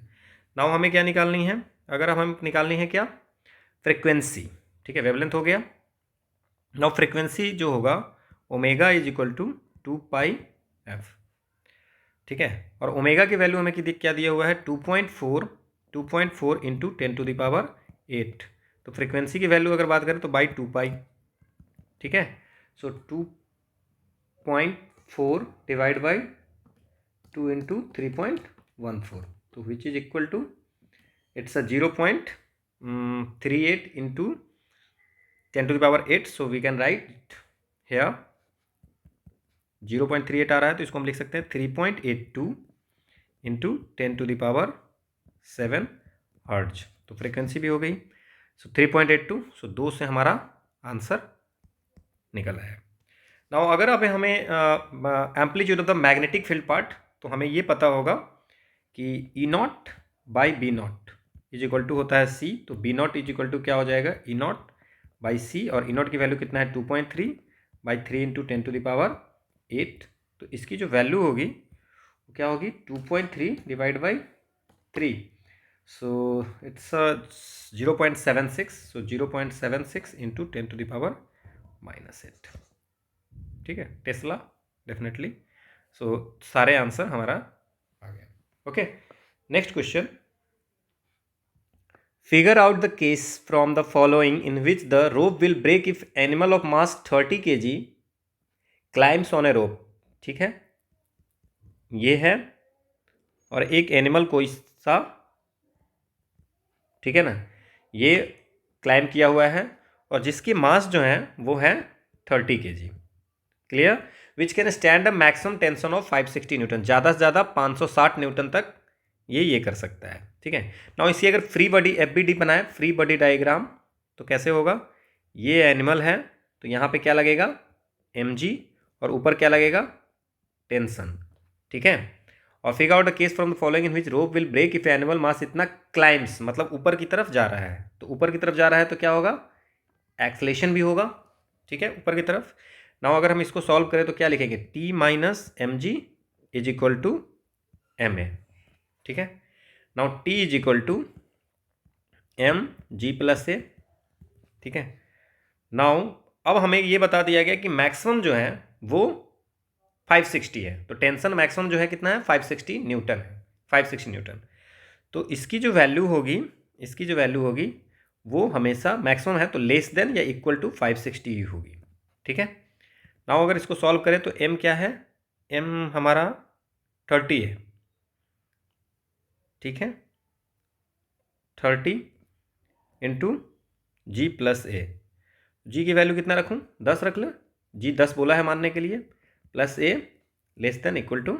Speaker 1: नाउ हमें क्या निकालनी है, अगर हम निकालनी है क्या, फ्रिक्वेंसी। ठीक है, वेवलेंथ हो गया। नाउ फ्रिक्वेंसी जो होगा omega is equal to 2 pi F. ठीक है, और ओमेगा की वैल्यू हमें क्या दिया हुआ है 2.4 इंटू 10⁻8। तो फ्रिक्वेंसी की वैल्यू अगर बात करें तो बाई 2 पाई। ठीक है, सो 2.4 डिवाइड बाई 2 इंटू 3.14, तो which is equal to, it's a 0.38 into 10⁻8। So we can write here 0.38 आ रहा है, तो इसको हम लिख सकते हैं 3.82 इंटू 10⁻7 हर्ट्ज। तो फ्रिक्वेंसी भी हो गई। सो 3.82, सो 2 से हमारा आंसर निकल आया। नाउ अगर अब हमें amplitude of the magnetic field part, तो हमें ये पता होगा कि E not by B not is equal to होता है सी। तो B not is equal to क्या हो जाएगा, ई नॉट बाई सी, और ई नॉट की वैल्यू कितना है 2.3 बाई 3 इंटू 10⁻8। तो इसकी जो वैल्यू होगी वो क्या होगी 2.3 divide by 3। So it's 0.76। So 0.76 into 10⁻⁻8। ठीक है, टेस्ला डेफिनेटली। सो सारे आंसर हमारा आ गया। Okay, next question, figure out the case from the following in which the rope will break if animal of mass 30 kg climbs on a rope. ठीक है, ये है, और एक एनिमल कोई सा, ठीक है ना, ये क्लाइम किया हुआ है और जिसकी मास जो है वो है 30 kg। Clear, which can stand a maximum tension of 560 Newton, ज़्यादा से ज़्यादा 560 न्यूटन तक ये कर सकता है। ठीक है, नाउ इसी अगर फ्री बॉडी एफबीडी बनाए, फ्री बॉडी डायग्राम, तो कैसे होगा, ये एनिमल है तो यहाँ पे क्या लगेगा mg, और ऊपर क्या लगेगा टेंशन। ठीक है, और figure out the case from the following in which rope will break if animal mass इतना क्लाइम्स, मतलब ऊपर की तरफ जा रहा है, तो ऊपर की तरफ जा रहा है तो क्या होगा, एक्सलेशन भी होगा। ठीक है, ऊपर की तरफ। नाउ अगर हम इसको सॉल्व करें तो क्या लिखेंगे, t minus M G is equal to M A. ठीक है, now t is equal to M G plus A. ठीक है, नाउ अब हमें ये बता दिया गया कि मैक्सिमम जो है वो 560 है, तो टेंशन मैक्सिमम जो है कितना है 560 न्यूटन है, 560 न्यूटन। तो इसकी जो वैल्यू होगी वो हमेशा मैक्सिमम है तो लेस देन या इक्वल टू 560 ही होगी। ठीक है, नाउ अगर इसको सॉल्व करें तो m क्या है, m हमारा 30 है। ठीक है, 30 इंटू जी प्लस ए, जी की वैल्यू कितना रखूँ 10 रख लें, जी 10 बोला है मानने के लिए, plus A less than equal to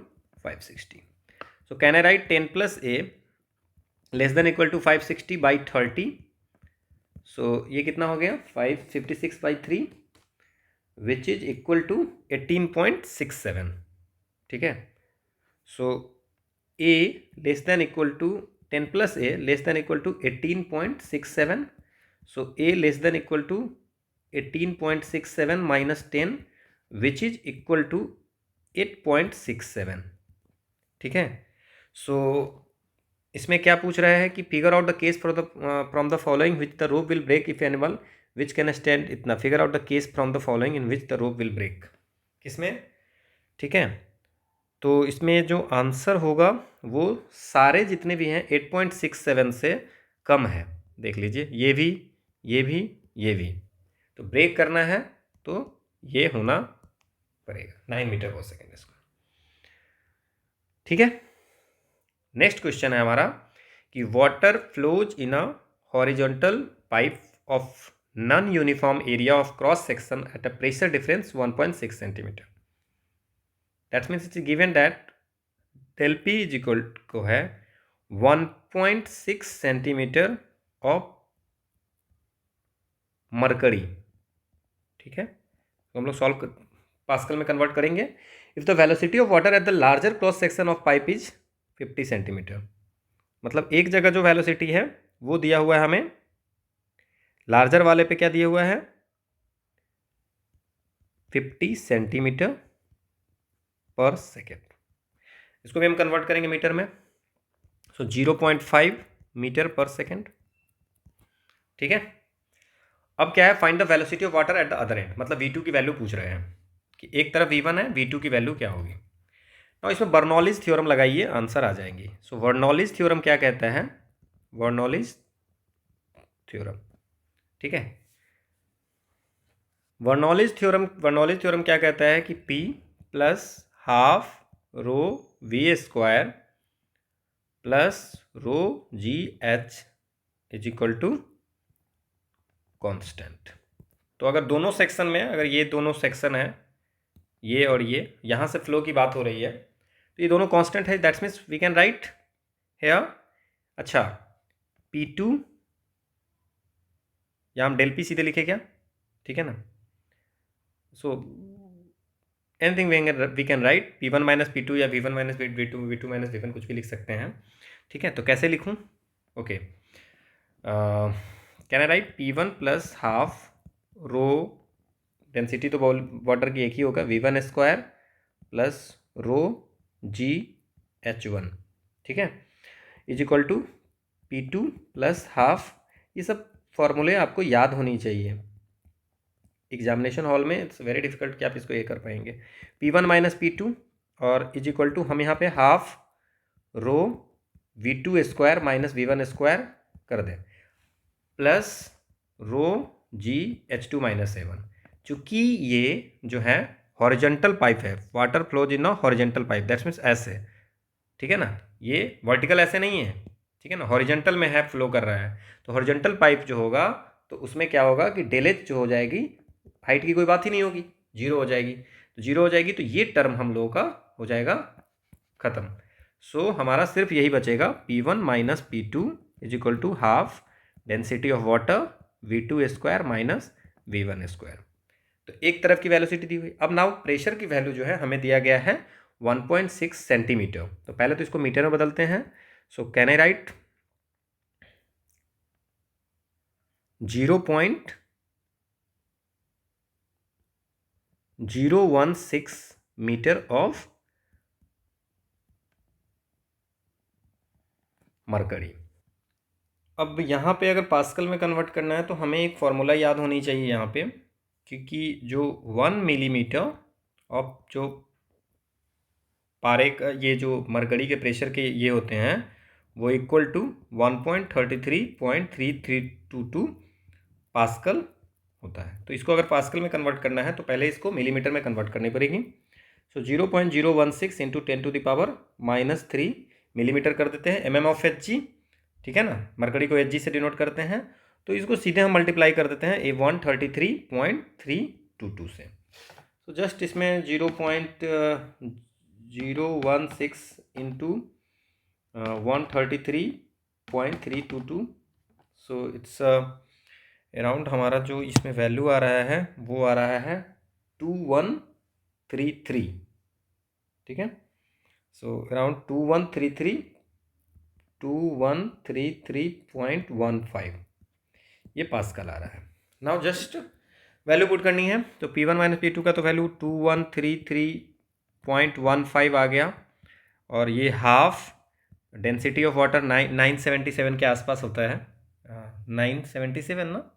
Speaker 1: 560। So can I write 10 plus A less than equal to 560 by 30। So ये कितना हो गया 556 by 3 which is equal to 18.67। ठीक है, so a less than equal to 10 plus a less than equal to 18.67. So a less than equal to 18.67 minus 10 which is equal to 8.67. ठीक है. सो इसमें क्या पूछ रहा है कि figure out the case from the following which the rope will break if animal which can stand इतना. Figure out the case from the following in which the rope will break. किसमें? ठीक है. तो इसमें जो आंसर होगा वो सारे जितने भी हैं 8.67 से कम है. देख लीजिए, ये भी, ये भी, ये भी. तो ब्रेक करना है तो ये होना पड़ेगा 9 मीटर पर सेकेंड इसका. ठीक है. नेक्स्ट क्वेश्चन है हमारा कि water flows in a horizontal pipe of non uniform area of cross section at a pressure difference 1.6 centimetre. That means it's given that del P is equal को है 1.6 centimetre of mercury. ठीक है. तो हम लोग सॉल्व पास्कल में convert करेंगे. If the velocity of water at the larger cross section of pipe is 50 centimetre. मतलब एक जगह जो वेलोसिटी है वो दिया हुआ है हमें, लार्जर वाले पे क्या दिया हुआ है? 50 सेंटीमीटर पर सेकेंड. इसको भी हम कन्वर्ट करेंगे मीटर में. सो 0.5 मीटर पर सेकेंड. ठीक है. अब क्या है? Find the velocity of water at the other and. मतलब V2 की वैल्यू पूछ रहे हैं कि एक तरफ V1 है, V2 की वैल्यू क्या होगी. तो इसमें बर्नौलीज थ्योरम लगाइए, आंसर आ जाएंगी. सो बर्नौलीज थ्योरम क्या कहता है? Bernoulli's theorem. ठीक है. बर्नौलीज थ्योरम क्या कहता है कि P plus half rho V square plus rho G H is equal to constant. तो अगर दोनों सेक्शन में, अगर ये दोनों सेक्शन है, ये और ये, यहाँ से फ्लो की बात हो रही है, तो ये दोनों कांस्टेंट है. That's means we can write here. अच्छा, P2 या हम डेल पी सीधे लिखे क्या? ठीक है ना. So anything we can write P1 minus P2 या V1 minus V2, V2 minus V1, कुछ भी लिख सकते हैं. ठीक है. तो कैसे लिखूँ? Okay, can I right P1 plus half row, density तो वाटर की एक ही होगा, V1 स्क्वायर प्लस रो जी H1. ठीक है. Is equal to P2 plus half. ये सब फॉर्मूले आपको याद होनी चाहिए. एग्जामिनेशन हॉल में इट्स वेरी डिफिकल्ट कि आप इसको ये कर पाएंगे. P1 माइनस P2 और इज इक्वल टू हम यहाँ पे half rho V2 square minus V1 square कर दें प्लस रो जी H2 माइनस A1. चूँकि ये जो है हॉरिजॉन्टल पाइप है, water flows in a horizontal pipe, that's means ऐसे. ठीक है ना. ये वर्टिकल ऐसे नहीं है. ठीक है ना. हॉरिजॉन्टल में है, फ्लो कर रहा है. तो हॉरिजॉन्टल पाइप जो होगा तो उसमें क्या होगा कि डेल एच जो हो जाएगी, हाइट की कोई बात ही नहीं होगी, जीरो हो जाएगी. तो जीरो हो जाएगी तो ये टर्म हम लोगों का हो जाएगा खत्म. सो हमारा सिर्फ यही बचेगा P1 minus P2 is equal to half density of water V2 square minus V1 square. तो एक तरफ की वेलोसिटी दी हुई. अब नाउ प्रेशर की वैल्यू जो है हमें दिया गया है 1.6 सेंटीमीटर. तो पहले तो इसको मीटर में बदलते हैं. So can I write 0.016 metre of mercury. अब यहाँ पे अगर पास्कल में कन्वर्ट करना है तो हमें एक फॉर्मूला याद होनी चाहिए यहाँ पे, क्योंकि जो 1 मिलीमीटर ऑफ जो पारे का, ये जो मरकरी के प्रेशर के ये होते हैं वो इक्वल टू 1.33.3322 पास्कल होता है. तो इसको अगर पास्कल में कन्वर्ट करना है तो पहले इसको मिलीमीटर में कन्वर्ट करनी पड़ेगी. सो 0.016 इंटू 10⁻³ मिलीमीटर कर देते हैं. mm of Hg. ठीक है ना. मरकरी को Hg से डिनोट करते हैं. तो इसको सीधे हम मल्टीप्लाई कर देते हैं 133.322 से. तो जस्ट इसमें 0.016 इंटू 133.322. सो इट्स अराउंड, हमारा जो इसमें वैल्यू आ रहा है वो आ रहा है 2133. ठीक है. सो अराउंड 2133.15 ये पास्कल आ रहा है। नाउ जस्ट वैल्यू पुट करनी है, तो P1 माइनस P2 का तो वैल्यू 2133.15 आ गया, और ये हाफ डेंसिटी ऑफ वाटर 977 के आसपास होता है, 977 ना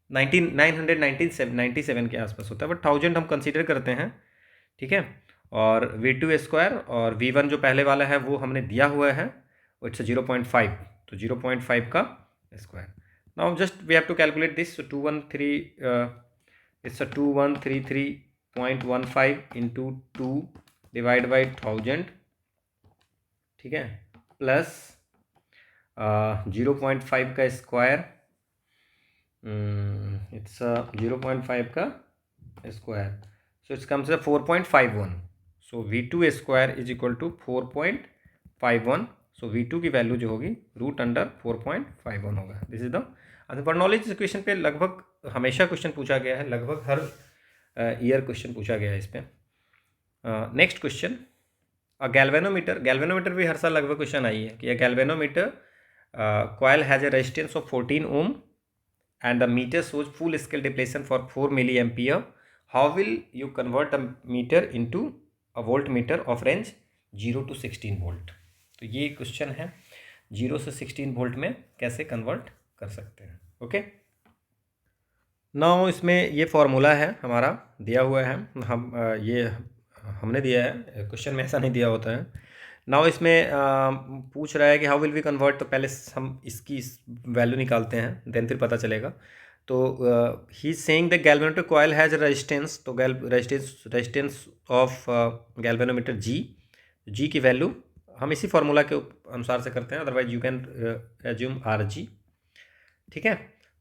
Speaker 1: 997 के आसपास होता है, बट 1000 हम कंसीडर करते हैं, ठीक है। और V2 स्क्वायर और V1 जो पहले वाला है वो हमने दिया हुआ है, इट्स 0.5, तो 0.5 का square. Now just we have to calculate this, so 2133.15 into 2 divide by 1000, ठीक है, प्लस 0.5 का स्क्वायर, इट्स 0.5 का square, so it's comes 4.51, so V2 square is equal to 4.51, so V2 की वैल्यू जो होगी √4.51 होगा। This is the answer. For knowledge इस question पे लगभग हमेशा क्वेश्चन पूछा गया है, लगभग हर ईयर क्वेश्चन पूछा गया है इस पर। नेक्स्ट क्वेश्चन, गैल्वेनोमीटर भी हर साल लगभग क्वेश्चन आई है कि galvanometer coil has a resistance of 14 ohm and the meter shows full scale depletion for 4 milliampere. How will you convert the meter into a voltmeter of range 0 to 16 volt? तो ये question है, 0 से 16 volt में कैसे convert कर सकते हैं। Okay, now इसमें ये फॉर्मूला है हमारा दिया हुआ है, हम ये हमने दिया है, क्वेश्चन में ऐसा नहीं दिया होता है। नाउ इसमें पूछ रहा है कि हाउ विल वी कन्वर्ट, तो पहले हम इसकी वैल्यू निकालते हैं, देन फिर पता चलेगा। तो he is saying the galvanometer coil has resistance, तो रेजिस्टेंस ऑफ गैल्वेनोमीटर जी की वैल्यू हम इसी फार्मूला के अनुसार से करते हैं, otherwise you can assume RG, ठीक है।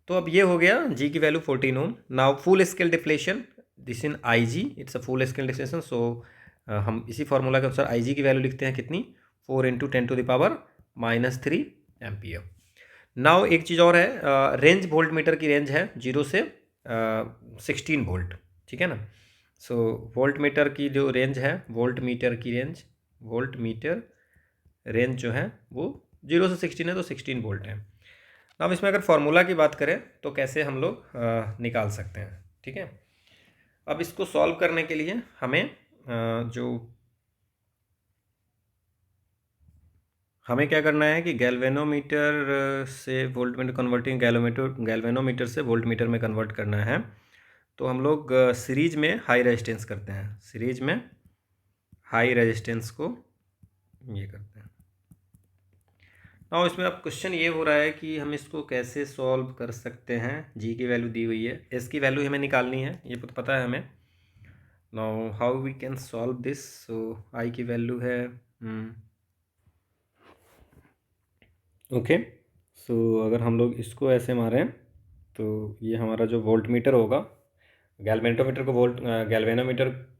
Speaker 1: तो अब ये हो गया जी की value 14 ohm. Now full scale deflection, this in IG, it's a full scale deflection, so हम इसी फार्मूला के अनुसार IG की वैल्यू लिखते हैं कितनी, 4 × 10⁻³ एम्पियर। नाउ एक चीज़ और है, रेंज वोल्ट मीटर की रेंज है 0 से 16 वोल्ट, ठीक है ना। सो वोल्ट मीटर की जो रेंज है, वोल्ट मीटर रेंज जो है वो 0 से 16 है, तो 16 वोल्ट है। अब इसमें अगर फार्मूला की बात करें तो कैसे हम लोग निकाल सकते हैं, ठीक है। अब इसको सॉल्व करने के लिए हमें हमें क्या करना है कि गैल्वेनोमीटर से वोल्टमीटर कन्वर्टिंग गैल्वेनोमीटर से वोल्टमीटर में कन्वर्ट करना है। तो हम लोग सीरीज में हाई रेजिस्टेंस करते हैं, सीरीज में हाई रेजिस्टेंस को ये करते हैं। और इसमें अब क्वेश्चन ये हो रहा है कि हम इसको कैसे सॉल्व कर सकते हैं। जी की वैल्यू दी हुई है, एस की वैल्यू हमें निकालनी है, ये तो पता है हमें। Now how we can solve this, so I की वैल्यू है ओके। सो अगर हम लोग इसको ऐसे मारें तो ये हमारा जो वोल्टमीटर होगा, गैल्वेनोमीटर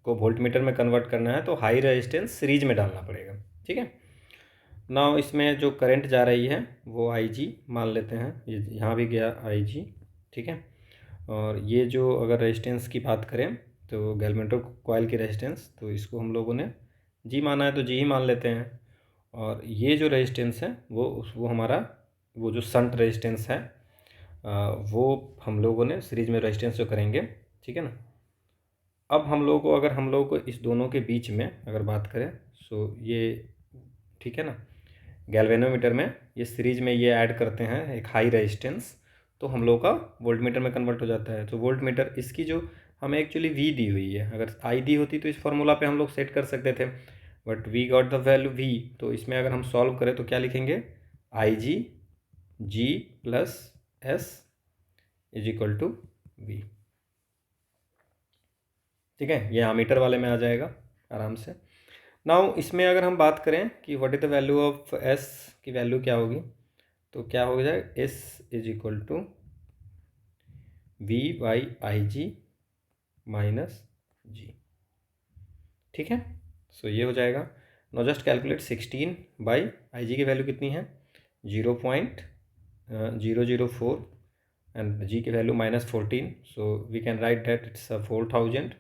Speaker 1: को वोल्टमीटर में कन्वर्ट करना है, तो हाई रेजिस्टेंस सीरीज में डालना पड़ेगा, ठीक है। नाउ इसमें जो करंट जा रही है वो IG मान लेते हैं, ये यहाँ भी गया IG, ठीक है। और ये जो अगर रेजिस्टेंस की बात करें तो गैल्वेनोमीटर कॉइल की रेजिस्टेंस, तो इसको हम लोगों ने G माना है तो G ही मान लेते हैं। और ये जो रेजिस्टेंस है वो हमारा वो जो शंट रेजिस्टेंस है, वो हम लोगों ने सीरीज में रेजिस्टेंस जो करेंगे, ठीक है ना। अब हम लोगों को अगर हम लोगों को इस दोनों के बीच में अगर बात करें, सो ये ठीक है ना, गैल्वेनोमीटर में ये सीरीज में ये ऐड करते हैं एक हाई रेजिस्टेंस, तो हम लोग का वोल्टमीटर में कन्वर्ट हो जाता है। तो वोल्टमीटर इसकी जो हमें एक्चुअली V दी हुई है, अगर I दी होती तो इस फार्मूला पे हम लोग सेट कर सकते थे, but we got the value V, तो इसमें अगर हम सॉल्व करें तो क्या लिखेंगे, IG G plus S is equal to V, ठीक है। ये आमीटर वाले में आ जाएगा आराम से। नाउ इसमें अगर हम बात करें कि what is the value of S की वैल्यू क्या होगी, तो क्या हो जाएगा, S is equal to V/IG minus G, ठीक है। सो ये हो जाएगा। नो जस्ट कैलकुलेट 16/IG की वैल्यू कितनी है, 0.004 एंड G की value -14, so we can write that it's 4000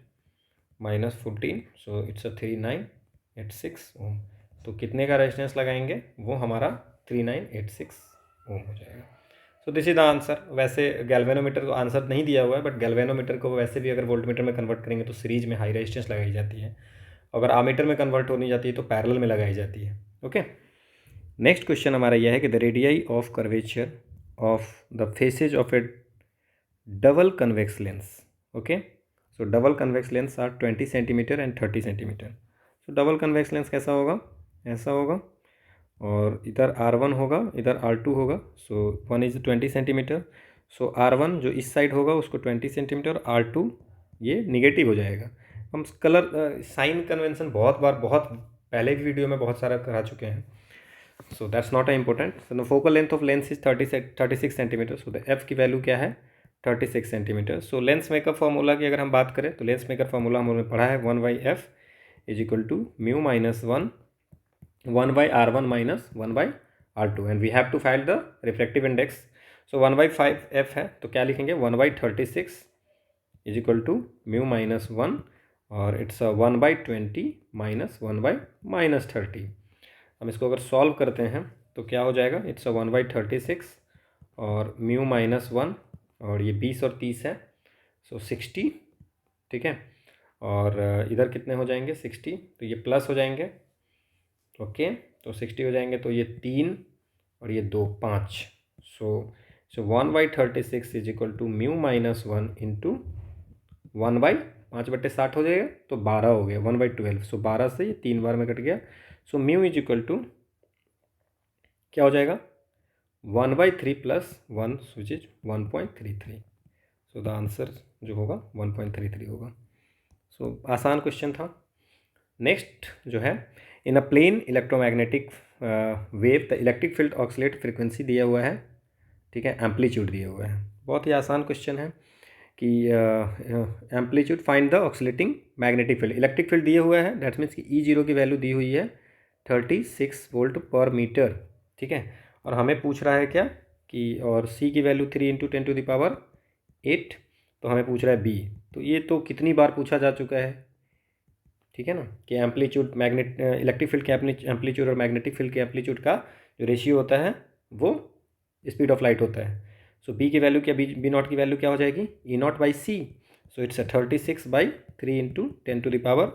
Speaker 1: -14, so it's 3986 ohm. तो कितने का रेजिस्टेंस लगाएंगे, वो हमारा 3986 ओम हो जाएगा। सो दिस इज द आंसर। वैसे गैल्वेनोमीटर को आंसर नहीं दिया हुआ है, बट गैल्वेनोमीटर को वैसे भी अगर वोल्टमीटर में कन्वर्ट करेंगे तो सीरीज में हाई रेजिस्टेंस लगाई जाती है, अगर आमीटर में कन्वर्ट होनी जाती है तो पैरेलल में लगाई जाती है। ओके, नेक्स्ट क्वेश्चन हमारा यह है कि the radii of curvature of the faces of a double convex lens. Okay, so double convex lens are 20 centimetre and 30 centimetre. So double convex lens कैसा होगा, ऐसा होगा, और इधर R1 होगा, इधर R2 होगा। So one is 20 centimetre, so R1 जो इस साइड होगा उसको 20 सेंटीमीटर, R2 ये निगेटिव हो जाएगा। हम कलर साइन कन्वेंशन बहुत बार, बहुत पहले भी वीडियो में बहुत सारा करा चुके हैं, so that's not important. So the focal length of lens is 36 centimetre. So the F की वैल्यू क्या है, 36 सेंटीमीटर। सो लेंस मेकअप फार्मूला की अगर हम बात करें तो लेंस मेकअप फार्मूला हमने पढ़ा है 1/f is equal to mu minus 1/r1 minus 1/r2, and we have to find the reflective index. So 1/5f है, तो क्या लिखेंगे 1/36 is equal to mu minus 1, और इट्स 1/20 माइनस 1/-30। हम इसको अगर सॉल्व करते हैं तो क्या हो जाएगा, इट्स 1/36 और म्यू माइनस 1, और ये 20 और 30 है, सो 60, ठीक है। और इधर कितने हो जाएंगे 60, तो ये प्लस हो जाएंगे। ओके, तो 60 हो जाएंगे, तो ये 3 और ये 2 5। So 1/36 is equal to mu minus 1 into 1/5/60 हो जाएगा, तो 12 हो गया 1/12। सो 12 से ये 3 बार में कट गया। So mu is equal to क्या हो जाएगा 1/3 plus 1 which is 1.33। So the answer जो होगा 1.33 होगा। सो आसान क्वेश्चन था। नेक्स्ट जो है, in a plane electromagnetic wave the electric field oscillate frequency दिया हुआ है, ठीक है, एम्पलीट्यूड दिया हुआ है। बहुत ही आसान क्वेश्चन है कि amplitude find the oscillating magnetic field. Electric field दिया हुआ है, दैट मीन्स कि E0 की वैल्यू दी हुई है 36 वोल्ट पर मीटर, ठीक है। और हमें पूछ रहा है क्या कि, और C की वैल्यू 3 × 10⁸, तो हमें पूछ रहा है B। तो ये तो कितनी बार पूछा जा चुका है, ठीक है ना, कि एम्पलीट्यूड मैग्नेट इलेक्ट्रिक फील्ड के एम्पलीट्यूड और मैग्नेटिक फील्ड के एम्पलीट्यूड का जो रेशियो होता है वो स्पीड ऑफ लाइट होता है। सो बी की वैल्यू क्या, बी नॉट की वैल्यू क्या हो जाएगी, E0/c। So it's 36/3 × 10⁸,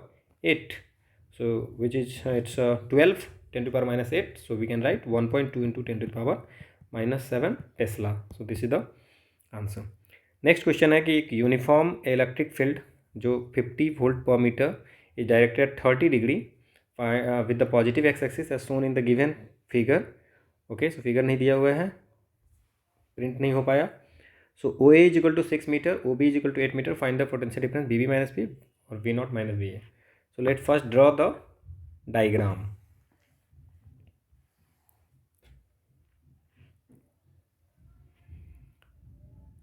Speaker 1: so which is it's 12 10⁻⁸। So we can write 1.2 × 10⁻⁷ tesla. So this is the answer. Next question है कि एक यूनिफॉर्म इलेक्ट्रिक फील्ड जो 50 volt per metre is directed at 30 degree with the positive x-axis as shown in the given figure। okay, so figure नहीं दिया हुआ है, print नहीं हो पाया। so OA is equal to 6 meter, OB is equal to 8 meter, find the potential difference BB minus B और V0 minus VA। so let's first draw the diagram।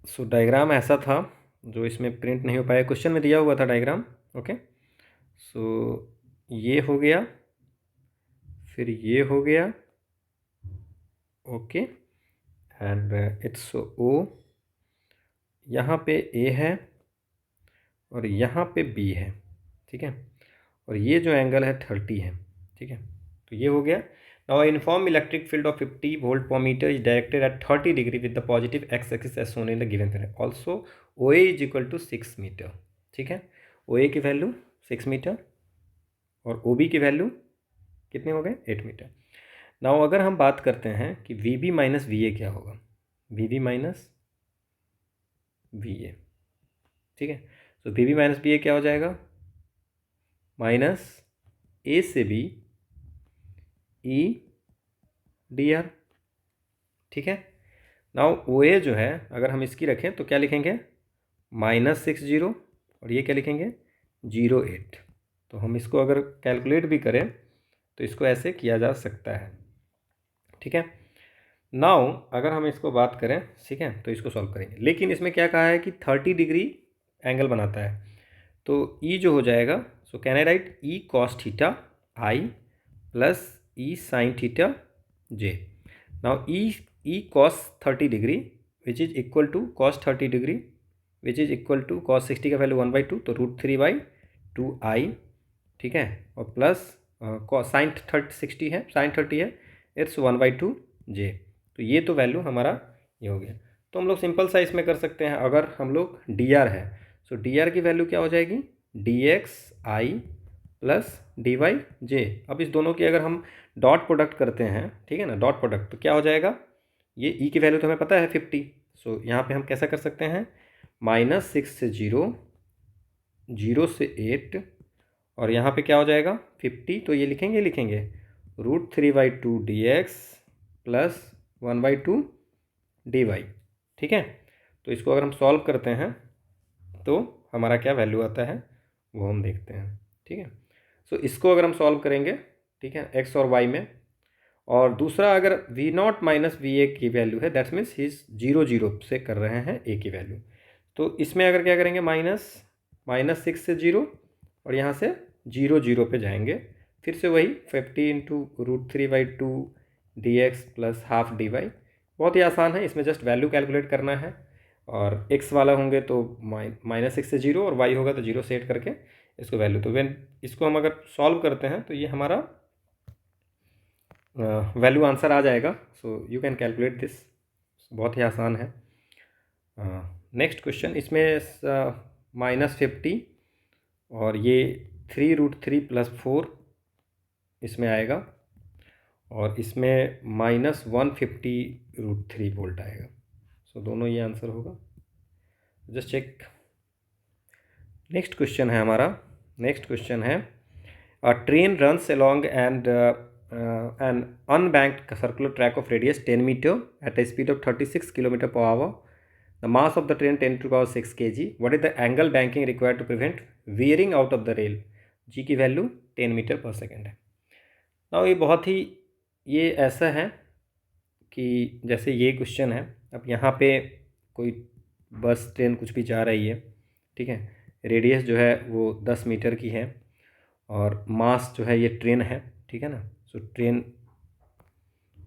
Speaker 1: so diagram ऐसा था जो इसमें प्रिंट नहीं हो पाया, क्वेश्चन में दिया हुआ था डायग्राम। ओके, सो ये हो गया, फिर ये हो गया, ओके, एंड इट्स O, यहाँ पे A है और यहाँ पे B है, ठीक है, और ये जो एंगल है 30 है, ठीक है। तो ये हो गया। Now uniform electric field of 50 volt per meter is directed at 30 degree with the positive X axis as shown in the given figure. Also OA is equal to 6 meter, ठीक है। OA की वैल्यू 6 मीटर और OB की value कितने हो गए 8 metre. Now अगर हम बात करते हैं कि VB माइनस VA क्या होगा, VB माइनस VA, ठीक है। तो VB माइनस VA क्या हो जाएगा, माइनस A से B EDR, ठीक है। नाउ OA जो है अगर हम इसकी रखें तो क्या लिखेंगे -60 और ये क्या लिखेंगे 08। तो हम इसको अगर कैलकुलेट भी करें तो इसको ऐसे किया जा सकता है, ठीक है। नाउ अगर हम इसको बात करें, ठीक है, तो इसको सॉल्व करेंगे, लेकिन इसमें क्या कहा है कि 30 डिग्री एंगल बनाता है, तो E जो हो जाएगा, so can I write E cos θ I plus E sin θ J। Now E cos 30 degree which is equal to cos 30 degree which is equal to cos 60 का वैल्यू 1/2, तो √3/2I, ठीक है, और प्लस साइन 60 है, sign 30 है, it's 1/2 j। तो ये तो वैल्यू हमारा ये हो गया। तो हम लोग सिंपल सा इसमें कर सकते हैं, अगर हम लोग dr है, सो dr की वैल्यू क्या हो जाएगी, dxi प्लस dy/j। अब इस दोनों की अगर हम डॉट प्रोडक्ट करते हैं, ठीक है ना, डॉट प्रोडक्ट, तो क्या हो जाएगा, ये ई की वैल्यू तो हमें पता है 50। सो यहाँ पे हम कैसा कर सकते हैं, -6 से 0, 0 से 8, और यहाँ पे क्या हो जाएगा 50, तो ये लिखेंगे √3/2 dx प्लस 1/2 dy। ठीक है, तो इसको अगर हम सॉल्व करते हैं तो हमारा क्या वैल्यू आता है वो हम देखते हैं। ठीक है, सो इसको अगर हम सॉल्व करेंगे, ठीक है, x और y में, और दूसरा अगर v0 माइनस va की वैल्यू है, दैट्स मीन्स ही 0 से कर रहे हैं a की वैल्यू। तो इसमें अगर क्या करेंगे, -6 से 0, और यहाँ से 0 पे जाएंगे, फिर से वही 50 into √3/2 dx plus half dy। बहुत ही आसान है, इसमें जस्ट वैल्यू कैलकुलेट करना है, और x वाला होंगे तो -6 से 0, और y होगा तो 0 सेट करके इसको वैल्यू, तो वेन इसको हम अगर सॉल्व करते हैं तो ये हमारा वैल्यू आंसर आ जाएगा। So you can calculate this, बहुत ही आसान है। नेक्स्ट क्वेश्चन, इसमें -50 और ये 3√3 प्लस 4 इसमें आएगा, और इसमें -150√3 वोल्ट आएगा। सो दोनों ये आंसर होगा, जस्ट चेक। नेक्स्ट क्वेश्चन है हमारा, नेक्स्ट क्वेश्चन है, अ train runs along and an unbanked circular track of radius 10 meter at a speed of 36 km per hour. The mass of the train 10 to the power 6 kg. What is the angle banking required to prevent veering out of the rail? G की value 10 metre per second है। Now ये बहुत ही ये ऐसा है कि जैसे ये क्वेश्चन है, अब यहाँ पे कोई बस ट्रेन कुछ भी जा रही है, ठीक है, रेडियस जो है वो 10 मीटर की है, और मास जो है ये ट्रेन है, ठीक है ना। सो ट्रेन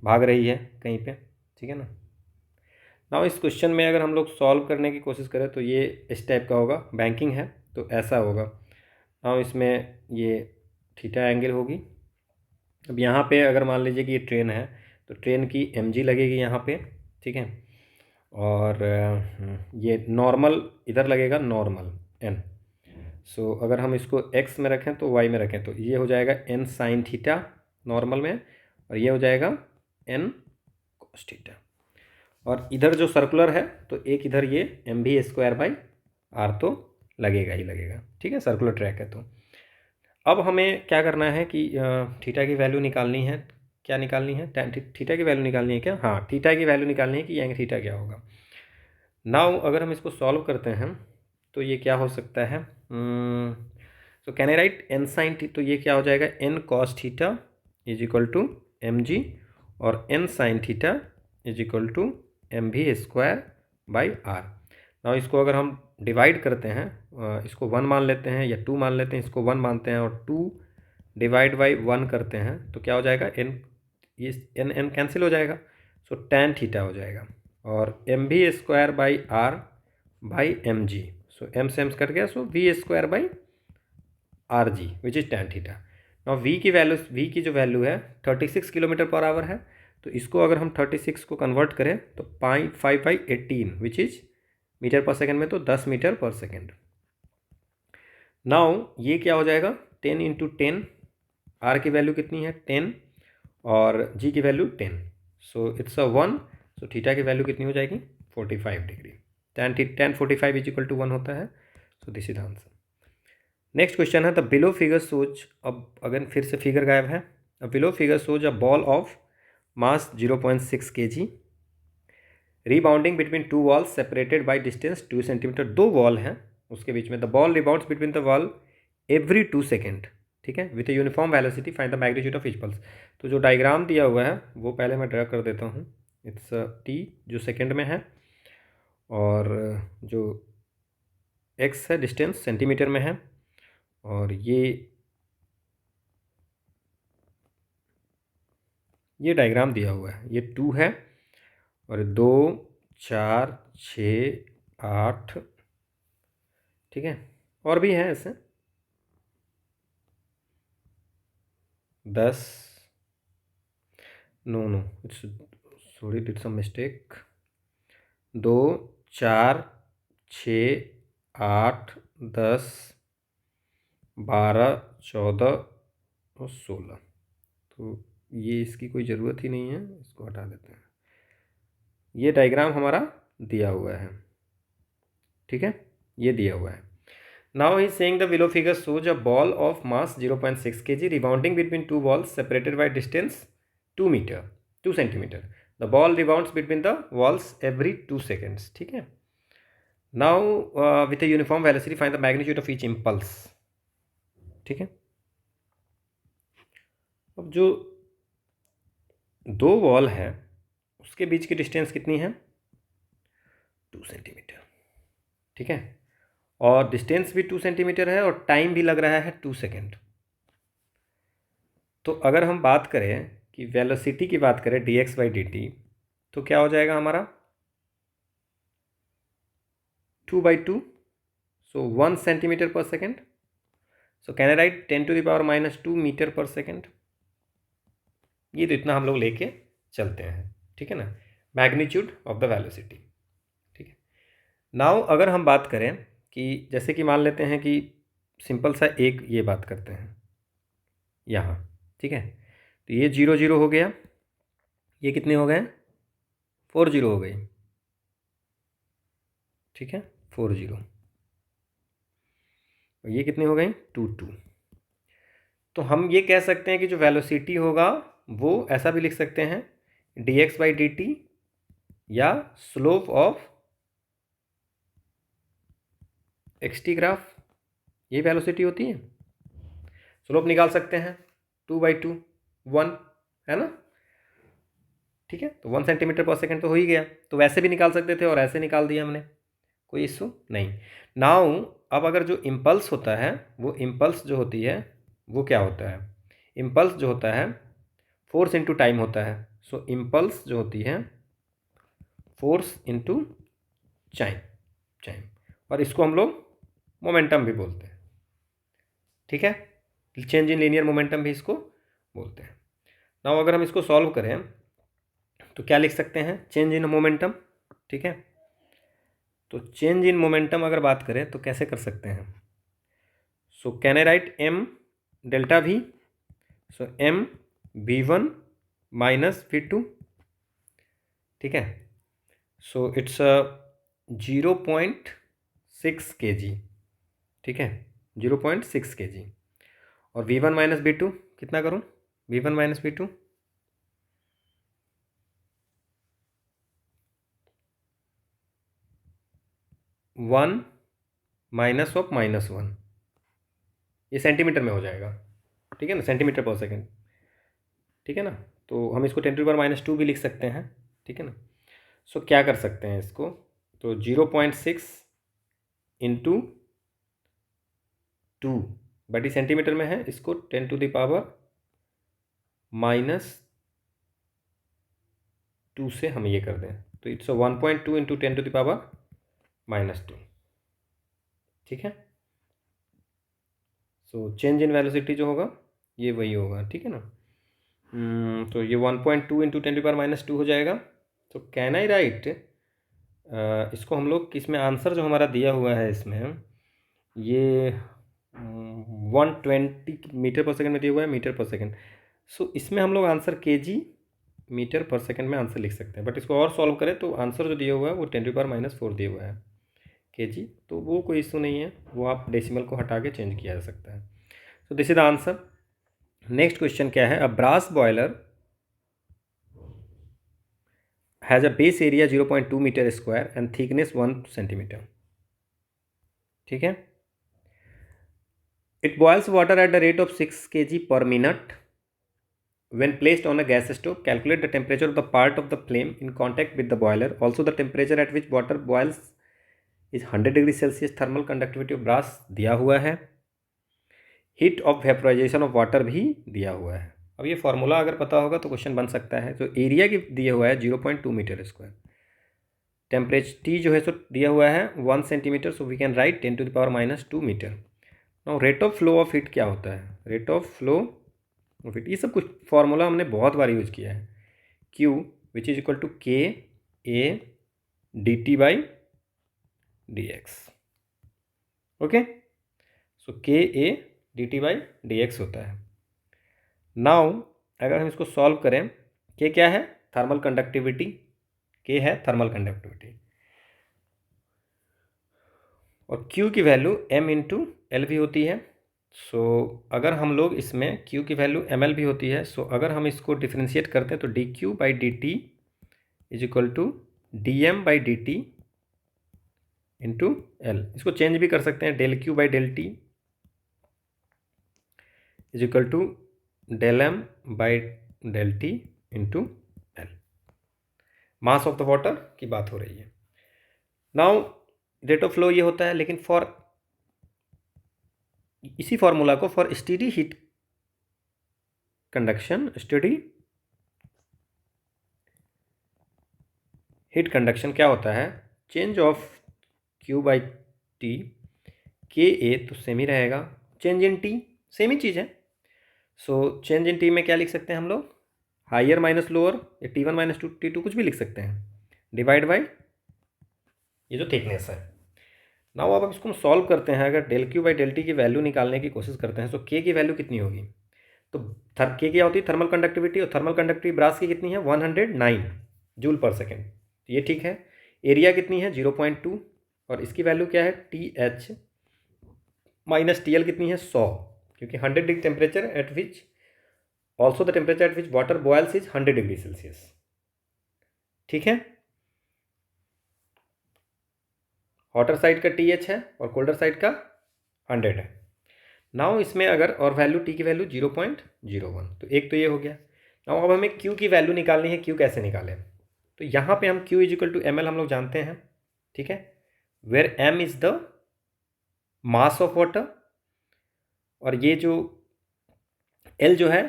Speaker 1: भाग रही है कहीं पे, ठीक है ना। नाउ इस क्वेश्चन में अगर हम लोग सॉल्व करने की कोशिश करें तो ये इस टाइप का होगा, बैंकिंग है तो ऐसा होगा। नाउ इसमें ये थीटा एंगल होगी। अब यहाँ पे अगर मान लीजिए कि ये ट्रेन है, तो ट्रेन की mg लगेगी यहाँ पे, ठीक है, और ये नॉर्मल इधर लगेगा, नॉर्मल n। सो अगर हम इसको x में रखें तो y में रखें, तो ये हो जाएगा n साइन थीटा नॉर्मल में, और ये हो जाएगा n cos थीटा, और इधर जो सर्कुलर है तो एक इधर ये mv²/r तो लगेगा ही लगेगा, ठीक है, सर्कुलर ट्रैक है। तो अब हमें क्या करना है कि थीटा की वैल्यू निकालनी है। क्या निकालनी है, थीटा की वैल्यू निकालनी है क्या, हाँ, थीटा की वैल्यू निकालनी है कि एंग थीटा क्या होगा। नाउ अगर हम इसको सॉल्व करते हैं तो ये क्या हो सकता है, तो can I write n sine theta, तो ये क्या हो जाएगा n cos theta is equal to mg, और n sine theta is equal to mv²/r। Now इसको अगर हम डिवाइड करते हैं, इसको 1 मान लेते हैं या 2 मान लेते हैं, इसको 1 मानते हैं और 2 डिवाइड बाई 1 करते हैं, तो क्या हो जाएगा n, ये n कैंसिल हो जाएगा, सो tan थीटा हो जाएगा, और mv²/r by mg, so m से m कट गया, सो v²/rg which is tan theta. Now v की जो वैल्यू है 36 किलोमीटर पर आवर है, तो इसको अगर हम 36 को कन्वर्ट करें तो 5/18 which is metre per second में, तो 10 मीटर पर सेकेंड। नाउ ये क्या हो जाएगा 10 इंटू 10, आर की वैल्यू कितनी है 10, और जी की value 10, so it's 1, so theta की वैल्यू कितनी हो जाएगी 45 degree. tan 45 is equal to 1 होता है, so this is answer. Next question है, द बिलो फिगर सोच, अब अगर फिर से फिगर गायब है, below figure shows a ball of mass 0.6 kg rebounding between two walls separated by distance 2 centimeter. दो वॉल हैं उसके बीच में, the ball rebounds between the wall every 2 second, ठीक है, with a uniform velocity, find the magnitude of each pulse. तो जो diagram दिया हुआ है वो पहले मैं ड्रा कर देता हूँ। इट्स t जो सेकेंड में है, और जो x है डिस्टेंस सेंटीमीटर में है, और ये डायग्राम दिया हुआ है, ये 2 है, और 2 4 6 8, ठीक है, और भी है ऐसे। 10, no it's sorry did some mistake, 2, 4, 6, 8, 10, 12, 14 और 16। तो ये इसकी कोई ज़रूरत ही नहीं है, इसको हटा देते हैं। ये डायग्राम हमारा दिया हुआ है, ठीक है, ये दिया हुआ है। Now he saying the below figure shows a ball of mass 0.6 kg rebounding between two balls separated by distance 2 metre 2 centimetre. The ball rebounds between the walls every 2 seconds, ठीक है। Now with a uniform velocity find the magnitude of each impulse, ठीक है। अब जो दो wall है उसके बीच की डिस्टेंस कितनी है, 2 सेंटीमीटर, ठीक है, और डिस्टेंस भी 2 सेंटीमीटर है और टाइम भी लग रहा है 2 सेकेंड। तो अगर हम बात करें कि वेलोसिटी की बात करें dx/dt, तो क्या हो जाएगा हमारा 2/2, सो 1 centimetre per second. So can I write 10⁻⁻2 metre per second. ये तो इतना हम लोग लेके चलते हैं, ठीक है ना, मैग्नीट्यूड ऑफ द वेलोसिटी, ठीक है। नाउ अगर हम बात करें कि जैसे कि मान लेते हैं कि सिंपल सा एक ये बात करते हैं यहाँ, ठीक है, तो ये 0 0 हो गया, ये कितने हो गए, 4 0 हो गई, ठीक है, 4 0, और ये कितने हो गई, 2 2। तो हम ये कह सकते हैं कि जो वेलोसिटी होगा वो ऐसा भी लिख सकते हैं dx/dt या स्लोप ऑफ xt ग्राफ, ये वेलोसिटी होती है। स्लोप निकाल सकते हैं 2/2, 1 है ना, ठीक है, तो 1 सेंटीमीटर पर सेकेंड तो हो ही गया। तो वैसे भी निकाल सकते थे और ऐसे निकाल दिया हमने, कोई इशू नहीं। नाउ अब अगर जो इम्पल्स होता है वो इम्पल्स जो होती है वो क्या होता है, इम्पल्स जो होता है फोर्स इंटू टाइम होता है। सो इम्पल्स जो होती है फोर्स इंटू टाइम, और इसको हम लोग मोमेंटम भी बोलते हैं, ठीक है, चेंज इन लीनियर मोमेंटम भी इसको बोलते हैं। नाउ अगर हम इसको सॉल्व करें तो क्या लिख सकते हैं, चेंज इन मोमेंटम, ठीक है। तो चेंज इन मोमेंटम अगर बात करें तो कैसे कर सकते हैं, so can I right m delta v, so m v1 minus v2, ठीक है, सो इट्स 0.6 kg, ठीक है, 0.6 kg, और v1 माइनस v2 कितना करूं, v1 minus v2 1 minus of -1, ये सेंटीमीटर में हो जाएगा, ठीक है ना, सेंटीमीटर पर सेकेंड, ठीक है ना। तो हम इसको 10⁻⁻2 भी लिख सकते हैं, ठीक है ना। सो क्या कर सकते हैं इसको, तो 0.6 इंटू 2, बट सेंटीमीटर में है, इसको 10⁻⁻2 से हम ये कर दें तो इट्स 1.2 इंटू 10⁻⁻2, ठीक है। सो चेंज इन वेलोसिटी जो होगा ये वही होगा, ठीक है ना। तो ये 1.2 इंटू 10⁻⁻2 हो जाएगा। तो कैन आई राइट, इसको हम लोग किस में आंसर जो हमारा दिया हुआ है इसमें ये 120 मीटर पर सेकेंड में दिया हुआ है, मीटर पर सेकेंड। सो इसमें हम लोग answer kg metre per second में आंसर लिख सकते हैं, बट इसको और सॉल्व करें तो आंसर जो दिया हुआ है वो 10⁻⁻4 दिया हुआ है kg, तो वो कोई इशू नहीं है, वो आप डेसिमल को हटा के चेंज किया जा सकता है। So this is the answer. Next question क्या है, a brass boiler has a base area 0.2 meter square and thickness 1 centimeter, ठीक है। It boils water at the rate of 6 kg per minute when placed on a gas stove. Calculate the temperature of the part of the flame in contact with the boiler. Also the temperature at which water boils is 100 degree Celsius. Thermal conductivity of brass दिया हुआ है, heat of vaporisation of water भी दिया हुआ है। अब ये formula अगर पता होगा तो क्वेश्चन बन सकता है। तो एरिया की दिया हुआ है 0.2 मीटर स्क्वायर, टेम्परेचर टी जो है सो दिया हुआ है 1 centimetre, so we can write 10⁻⁻2 metre. Now rate of flow of heat क्या होता है, rate of flow of heat. ये सब कुछ फॉर्मूला हमने बहुत बार यूज किया है। Q which is equal to K A D T by D X. Okay, so K A D T by D X होता है। नाउ अगर हम इसको सॉल्व करें, के क्या है? Thermal conductivity. के है थर्मल कंडक्टिविटी, और Q की वैल्यू m इंटू एल भी होती है। सो अगर हम लोग इसमें Q की वैल्यू ml भी होती है, सो अगर हम इसको डिफ्रेंशिएट करते हैं तो d q by D T is equal to d M by D T into l. इसको चेंज भी कर सकते हैं, del q by del t is equal to del m by del t into l. Mass of the water की बात हो रही है। नाउ रेट ऑफ फ्लो ये होता है, लेकिन फॉर इसी फॉर्मूला को for steady heat conduction, steady heat conduction क्या होता है? Change of Q by T, के ए तो सेम ही रहेगा, चेंज इन टी सेम ही चीज़ है। सो चेंज इन टी में क्या लिख सकते हैं हम लोग? हाइयर माइनस लोअर, या T1 माइनस T2 कुछ भी लिख सकते हैं, डिवाइड बाई ये जो थिकनेस है। नाउ अब इसको हम सॉल्व करते हैं। अगर del q by del t की वैल्यू निकालने की कोशिश करते हैं, तो के की वैल्यू कितनी होगी? तो के क्या होती है? थर्मल कंडक्टिविटी, और थर्मल कंडक्टिविटी ब्रास की कितनी है? 109 जूल पर सेकेंड। तो ये ठीक है। एरिया कितनी है? 0.2, और इसकी वैल्यू क्या है? T h minus t l कितनी है? 100, क्योंकि 100 degree temperature at which also the temperature at which water boils is 100 degree Celsius. ठीक है, हॉटर साइड का टी एच है और कोल्डर साइड का 100 है। नाउ इसमें अगर और वैल्यू टी की वैल्यू 0.01, तो एक तो ये हो गया। नाउ अब हमें क्यू की वैल्यू निकालनी है। क्यू कैसे निकालें? तो यहाँ पे हम Q is equal to m l हम लोग जानते हैं, ठीक है, where m is the mass of water, और ये जो L जो है,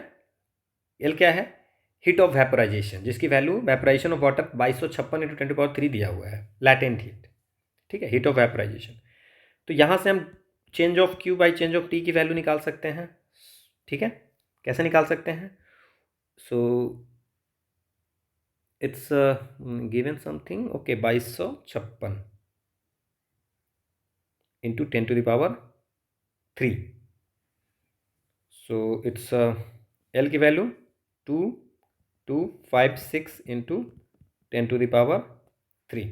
Speaker 1: L क्या है? हीट ऑफ वेपोराइजेशन, जिसकी value vaporisation of water 2256 into 10⁻³ दिया हुआ है, लैटेंट हीट। ठीक है, हीट ऑफ वेपोराइजेशन। तो यहाँ से हम change of Q by change of T की वैल्यू निकाल सकते हैं। ठीक है, कैसे निकाल सकते हैं? So it's given something, okay, 2256 into 10⁻3। So it's L की value 2256 into 10⁻3।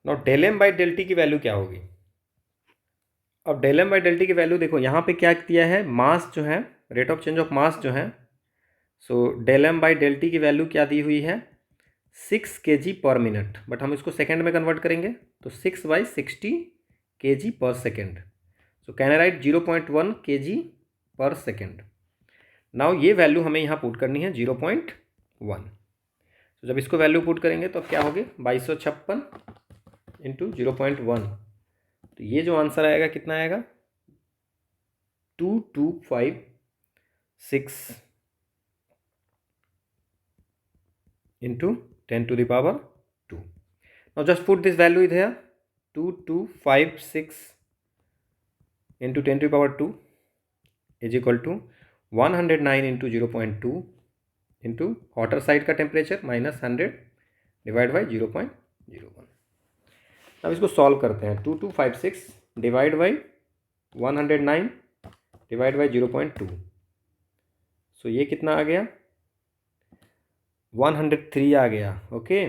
Speaker 1: Now del m by del t की वैल्यू क्या होगी? अब del m by del t की वैल्यू देखो, यहाँ पे क्या दिया है? मास जो है, रेट ऑफ चेंज ऑफ मास जो है, so del m by del t की वैल्यू क्या दी हुई है? 6 kg पर मिनट, बट हम इसको सेकेंड में कन्वर्ट करेंगे तो 6/60 kg पर second. So can I right 0.1 kg पर सेकेंड। नाउ ये वैल्यू हमें यहाँ पुट करनी है 0.1। तो जब इसको वैल्यू पुट करेंगे तो क्या होगी? 2256 इंटू 0.1, तो ये जो आंसर आएगा कितना आएगा? 2256 into 10⁻²। Now just put this value here, 2256 into 10⁻² is equal to 109 into 0.2 into hotter side का टेम्परेचर माइनस 100 डिवाइड बाई 0.01। अब इसको सॉल्व करते हैं। 2256 divide by 109 divide by 0.2, so ये कितना आ गया? 103 आ गया। ओके,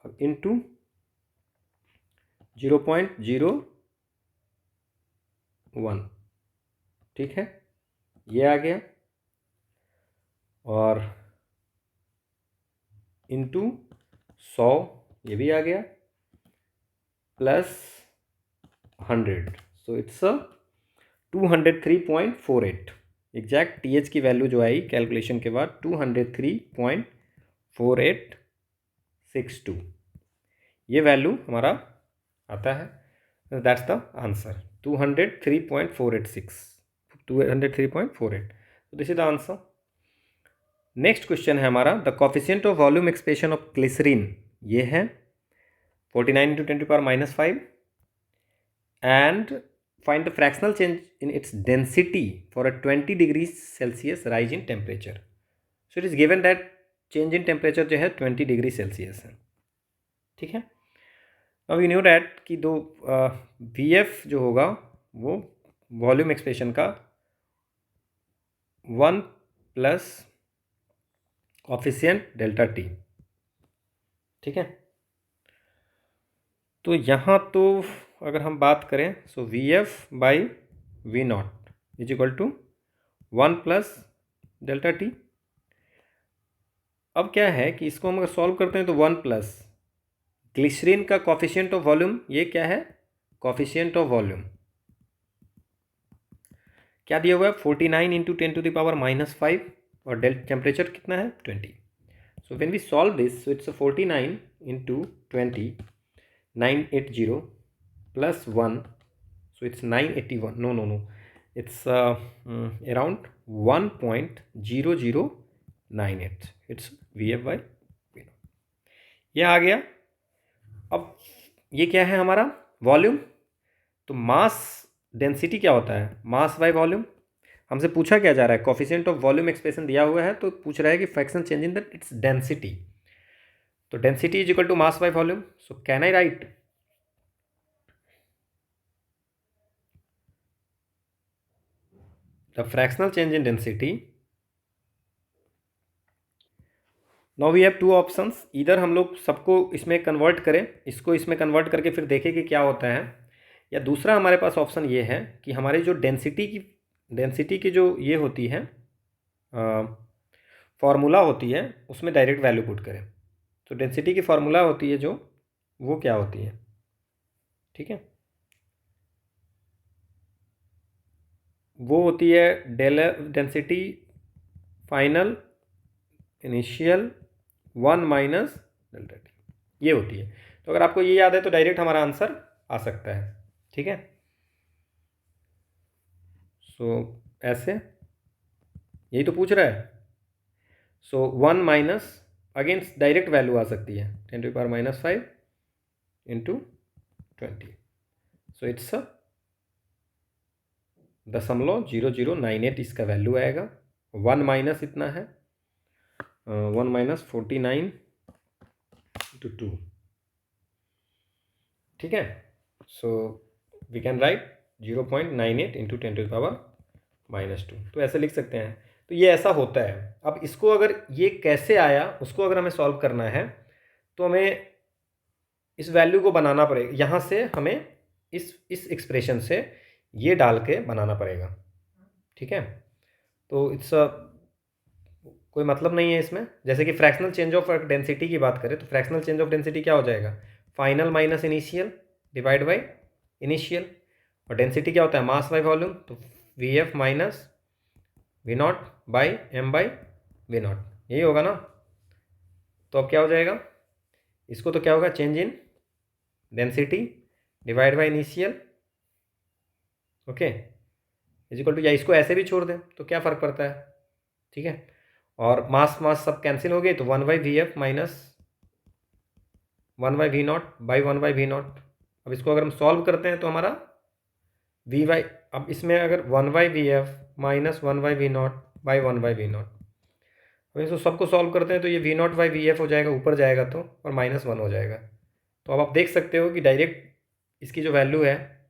Speaker 1: अब इंटू 0.01, ठीक है, ये आ गया, और इंटू 100 ये भी आ गया, plus 100, so it's 203.48। Exact TH की वैल्यू जो आई कैलकुलेशन के बाद 203.4862, ये वैल्यू हमारा आता है। That's the answer, 203.486, 203.48। तो this is the answer. Next question है हमारा, the coefficient of volume expansion of glycerine, ये है 49 into 10⁻⁵ and find the fractional change in its density for a 20 degrees Celsius rise in temperature. So it is given that change in temperature जो है 20 degree Celsius है, ठीक है। अब you new that कि दो वी एफ जो होगा वो वॉल्यूम एक्सप्रेशन का 1 प्लस कॉफिशिएंट डेल्टा टी, ठीक है। तो यहाँ तो अगर हम बात करें so v f by v not is equal to 1 plus delta t. अब क्या है कि इसको हम अगर सॉल्व करते हैं तो 1 प्लस ग्लिसरीन का कॉफिशिएंट ऑफ वॉल्यूम, ये क्या है कॉफिशिएंट ऑफ वॉल्यूम, क्या दिया हुआ है 49 इंटू 10⁻⁻5 और टेम्परेचर कितना है 20। So when we solve this so it's 49 into 20 980 plus 1 so it's 981 no it's around 1.0098 it's VF by V0 ये आ गया। अब ये क्या है हमारा वॉल्यूम, तो मास डेंसिटी क्या होता है मास बाय वॉल्यूम। हमसे पूछा क्या जा रहा है कोफिशिएंट ऑफ वॉल्यूम एक्सप्रेशन दिया हुआ है तो पूछ रहा है कि fraction change in the it's density, तो density is equal to mass by volume. So can I write the fractional change in density, now we have two options, either हम लोग सबको इसमें कन्वर्ट करें, इसको इसमें कन्वर्ट करके फिर देखें कि क्या होता है, या दूसरा हमारे पास ऑप्शन ये है कि हमारी जो डेंसिटी की जो ये होती है फॉर्मूला होती है उसमें डायरेक्ट वैल्यू पुट करें। तो डेंसिटी की फॉर्मूला होती है जो वो क्या होती है, ठीक है, वो होती है density final initial 1 minus delta T, ये होती है। तो अगर आपको ये याद है तो डायरेक्ट हमारा आंसर आ सकता है, ठीक है। सो ऐसे यही तो पूछ रहा है। सो 1 माइनस अगेंस्ट डायरेक्ट वैल्यू आ सकती है 10⁻⁻5 इंटू 20, सो इट्स 0.0098 इसका वैल्यू आएगा। 1 माइनस इतना है 1 माइनस 49 इंटू 2, ठीक है। So we can write 0.98 into 10⁻⁻2, तो ऐसे लिख सकते हैं। तो ये ऐसा होता है। अब इसको अगर ये कैसे आया उसको अगर हमें सॉल्व करना है तो हमें इस वैल्यू को बनाना पड़ेगा, यहाँ से हमें इस एक्सप्रेशन से ये डाल के बनाना पड़ेगा, ठीक है। तो इट्स कोई मतलब नहीं है इसमें। जैसे कि फ्रैक्शनल चेंज ऑफ डेंसिटी की बात करें तो फ्रैक्शनल चेंज ऑफ डेंसिटी क्या हो जाएगा final minus initial divide by initial, और डेंसिटी क्या होता है मास बाय वॉल्यूम, तो v f minus v not by m by v not, यही होगा ना। तो अब क्या हो जाएगा इसको, तो क्या होगा change in density divide by initial, okay, is equal to, या इसको ऐसे भी छोड़ दें तो क्या फ़र्क पड़ता है, ठीक है। और मास सब कैंसिल हो गए तो 1 by v f minus 1 by v not by 1 by v not. अब इसको अगर हम सॉल्व करते हैं तो हमारा वी वाई, अब इसमें अगर 1 by v f minus 1 by v not by 1 by v not, अब इसको सबको सॉल्व करते हैं तो ये v not by v f हो जाएगा, ऊपर जाएगा तो, और -1 हो जाएगा। तो अब आप देख सकते हो कि डायरेक्ट इसकी जो वैल्यू है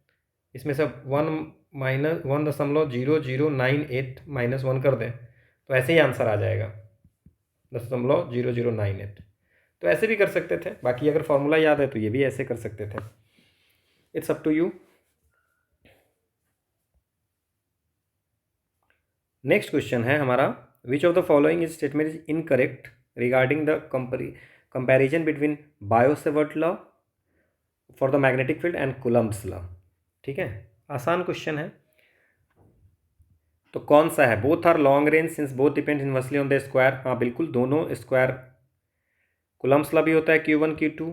Speaker 1: इसमें से 1.0098 -1 कर दें तो ऐसे ही आंसर आ जाएगा 0.0098। तो ऐसे भी कर सकते थे, बाकी अगर फॉर्मूला याद है तो ये भी ऐसे कर सकते थे। It's up to you. Next question है हमारा, which of the following is statement is incorrect regarding the comparison between Biot Savart law for the magnetic field and Coulomb's law, ठीक है। आसान क्वेश्चन है। तो कौन सा है, both are long range since both depend inversely on the square, हाँ बिल्कुल दोनों स्क्वायर। कूलम्ब्स लॉ भी होता है Q1 Q2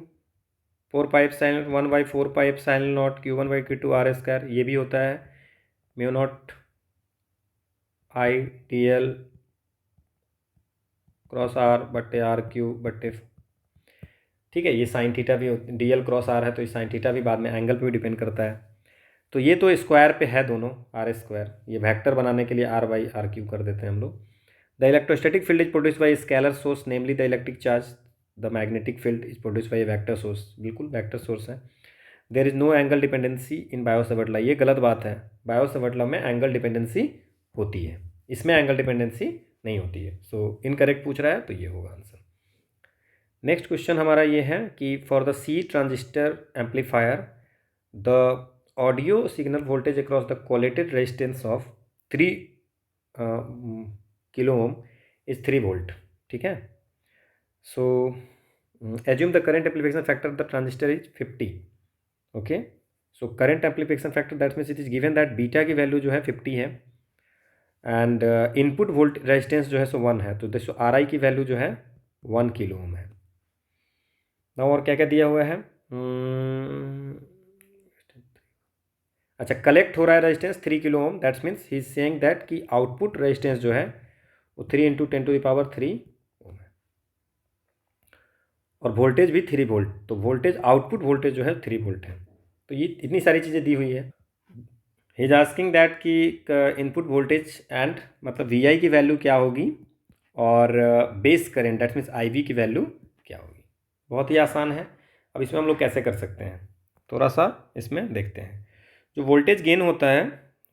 Speaker 1: 4πε1/4πε0 Q1/Q2 R square, ये भी होता है μ0 I dl क्रॉस R बट्टे RQ बट्टे, ठीक है। ये साइन थीटा भी, dl क्रॉस R है तो ये साइन थीटा भी बाद में एंगल पे भी डिपेंड करता है। तो ये तो स्क्वायर पे है दोनों, आर स्क्वायर, ये वेक्टर बनाने के लिए आर बाई आर क्यू कर देते हैं हम लोग। The electrostatic field is produce by scalar source namely the electric charge, the magnetic field is produce by vector source, बिल्कुल वेक्टर सोर्स है। There is no angle dependency in Biot Savart law, ये गलत बात है, बायो-सावर्ट लॉ में angle dependency होती है, इसमें एंगल डिपेंडेंसी नहीं होती है। सो इनकरेक्ट पूछ रहा है, तो ये होगा आंसर। नेक्स्ट क्वेश्चन हमारा ये है कि for the C transistor amplifier the audio signal voltage across the collector resistance of 3 kilo ohm is 3 volt, ठीक है। So assume the current amplification factor of the transistor is 50, okay. So current amplification factor that means it is given that beta की value जो है 50 है and input volt resistance जो है सो 1 है, तो दोस्तों आर आई की वैल्यू जो है 1 किलो ओम है ना। और क्या क्या दिया हुआ है, अच्छा कलेक्ट हो रहा है resistance 3 kilo Om, that's means he is saying that कि आउटपुट रेजिस्टेंस जो है वो 3 इंटू 10⁻³ ओम है और वोल्टेज भी 3 वोल्ट, तो वोल्टेज आउटपुट वोल्टेज जो है 3 वोल्ट है। तो ये इतनी सारी चीज़ें दी हुई है। ही इज आस्किंग दैट कि इनपुट वोल्टेज एंड मतलब वी आई की वैल्यू क्या होगी और base current that means I V की वैल्यू क्या होगी। बहुत ही आसान है। अब इसमें हम लोग कैसे कर सकते हैं, थोड़ा सा इसमें देखते हैं। जो वोल्टेज गेन होता है,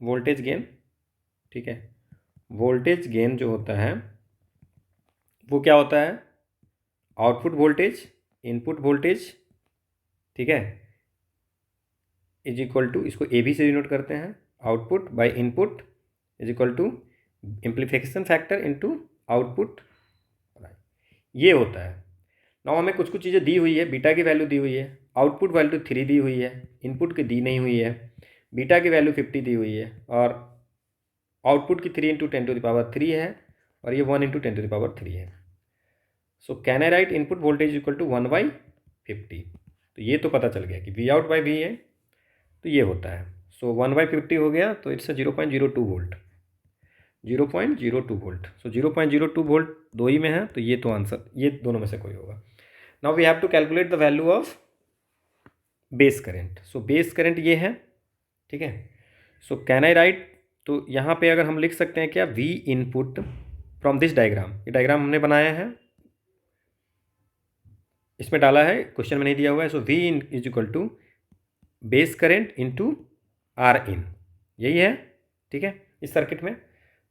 Speaker 1: वोल्टेज गेन, ठीक है, वोल्टेज गेन जो होता है वो क्या होता है, आउटपुट वोल्टेज इनपुट वोल्टेज, ठीक है, इज इक्वल टू, इसको ए बी से डिनोट करते हैं, output by input is equal to amplification factor into output, ये होता है। नाउ हमें कुछ कुछ चीज़ें दी हुई है, बीटा की वैल्यू दी हुई है, आउटपुट वैल्यू 3 दी हुई है, इनपुट की दी नहीं हुई है, बीटा की वैल्यू 50 दी हुई है और आउटपुट की 3 इंटू 10⁻³ है और ये 1 इंटू 10⁻³ है। So can I write input voltage equal to 1/50, तो ये तो पता चल गया कि वी आउट बाई वी है, तो ये होता है। सो 1/50 हो गया, तो it's 0.02 volt, 0.02 volt. So 0.02 volt दो ही में है, तो ये तो आंसर, ये दोनों में से कोई होगा। Now we have to calculate the value of base current. So base current ये है, ठीक है। सो कैन आई राइट, तो यहाँ पे अगर हम लिख सकते हैं क्या, we input from this diagram, ये डायग्राम हमने बनाया है, इसमें डाला है, क्वेश्चन में नहीं दिया हुआ है। So V in is equal to base current into R in, यही है, ठीक है, इस सर्किट में।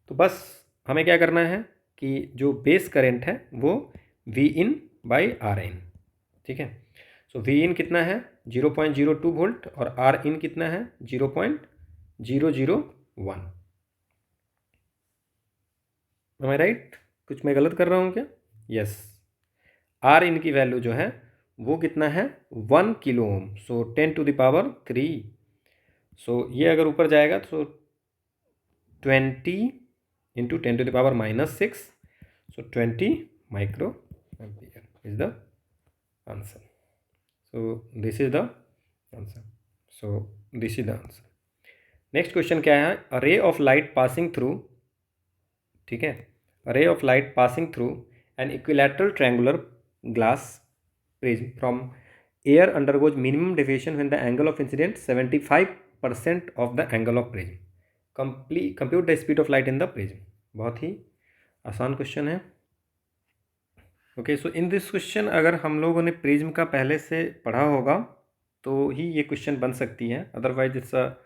Speaker 1: तो बस हमें क्या करना है कि जो बेस करेंट है वो V in by R in, ठीक है। सो वी इन कितना है 0.02 वोल्ट और आर इन कितना है 0.001। एम आई राइट, कुछ मैं गलत कर रहा हूँ क्या, यस। आर इन की वैल्यू जो है वो कितना है 1 किलो ओम, सो 10⁻³ सो ये अगर ऊपर जाएगा तो 20 into 10⁻⁻6, so 20 micro ampere is the answer. So this is the answer, so this is the answer. Next question क्या है, a ray of light passing through, ठीक है, a ray of light passing through an equilateral triangular glass prism from air undergoes minimum deviation when the angle of incident 75% of the angle of prism, compute the speed of light in the prism. बहुत ही आसान question है। Okay, so in this question अगर हम लोगों ने prism का पहले से पढ़ा होगा तो ही ये क्वेश्चन बन सकती है, otherwise it's a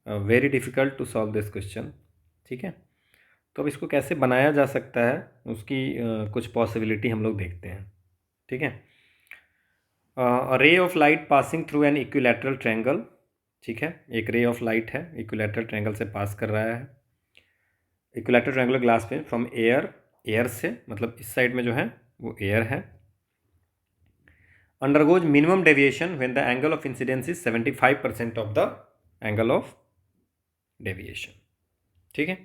Speaker 1: very difficult to solve this question, ठीक है। तो अब इसको कैसे बनाया जा सकता है उसकी कुछ पॉसिबिलिटी हम लोग देखते हैं, ठीक है। रे of light passing through an equilateral triangle, ठीक है, एक रे ऑफ लाइट है इक्विलैटरल ट्रायंगल से पास कर रहा है, इक्विलैटरल ट्रायंगुलर ग्लास पे फ्रॉम एयर, एयर से मतलब इस साइड में जो है वो एयर है, undergoes minimum deviation when the angle of incidence is 75% of the angle of deviation, ठीक है,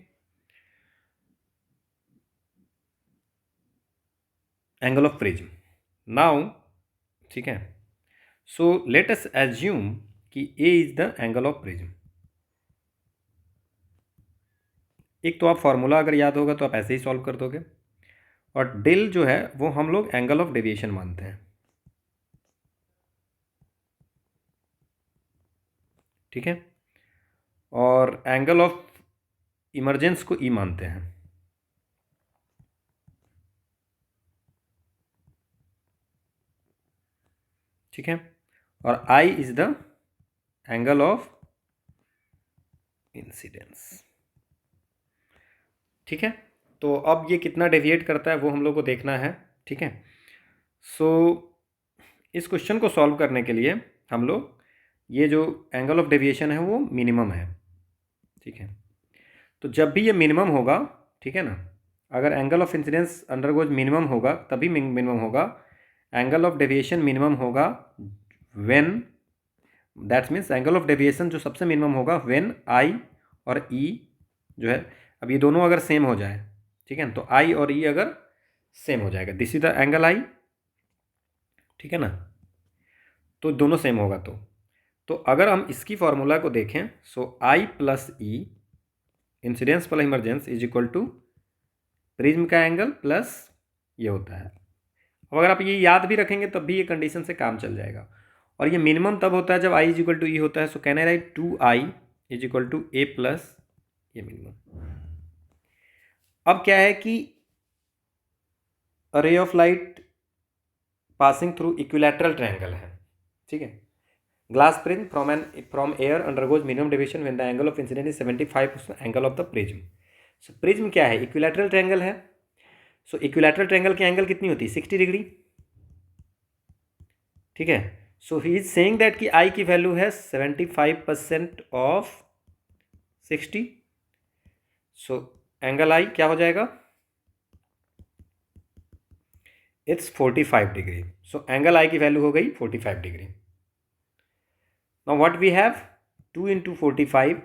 Speaker 1: एंगल ऑफ प्रिज्म। नाउ ठीक है, सो लेट अस एज्यूम कि A is the angle of prism. एक तो आप फॉर्मूला अगर याद होगा तो आप ऐसे ही सॉल्व कर दोगे, और डिल जो है वो हम लोग एंगल ऑफ डेविएशन मानते हैं, ठीक है। और एंगल ऑफ इमरजेंस को ई मानते हैं। ठीक है, और I is the angle of incidence. ठीक है, तो अब ये कितना डेविएट करता है वो हम लोग को देखना है। ठीक है, सो इस क्वेश्चन को सॉल्व करने के लिए हम लोग ये जो एंगल ऑफ डेविएशन है वो मिनिमम है। ठीक है, तो जब भी ये मिनिमम होगा, ठीक है ना, अगर angle of incidence undergoes minimum होगा तभी मिनिमम होगा। एंगल ऑफ डेविएशन मिनिमम होगा when, that means angle of deviation जो सबसे मिनिमम होगा व्हेन आई और ई जो है, अब ये दोनों अगर सेम हो जाए, ठीक है ना, तो आई और ई अगर सेम हो जाएगा, दिस इज द एंगल आई। ठीक है ना, तो दोनों सेम होगा। तो अगर हम इसकी फॉर्मूला को देखें, so I plus E incidence plus emergence is equal to prism का एंगल प्लस ये होता है। अब अगर आप ये याद भी रखेंगे तब भी ये कंडीशन से काम चल जाएगा। और ये मिनिमम तब होता है जब I is equal to E होता है। So can I write 2i is equal to A plus ये मिनिमम। अब क्या है कि ray of light passing through equilateral triangle है। ठीक है, glass prism from air undergoes minimum deviation when the angle of incident is 75% angle of the prism. So prism क्या है, इक्विलैटरल ट्रायंगल है। सो इक्विलैटरल ट्रायंगल की angle कितनी होती है, 60 डिग्री। ठीक है, सो ही इज सेइंग दैट कि आई की वैल्यू है 75% ऑफ 60। सो एंगल आई क्या हो जाएगा, it's 45 degree. So angle I की वैल्यू हो गई 45 degree. Now what we have, 2 into 45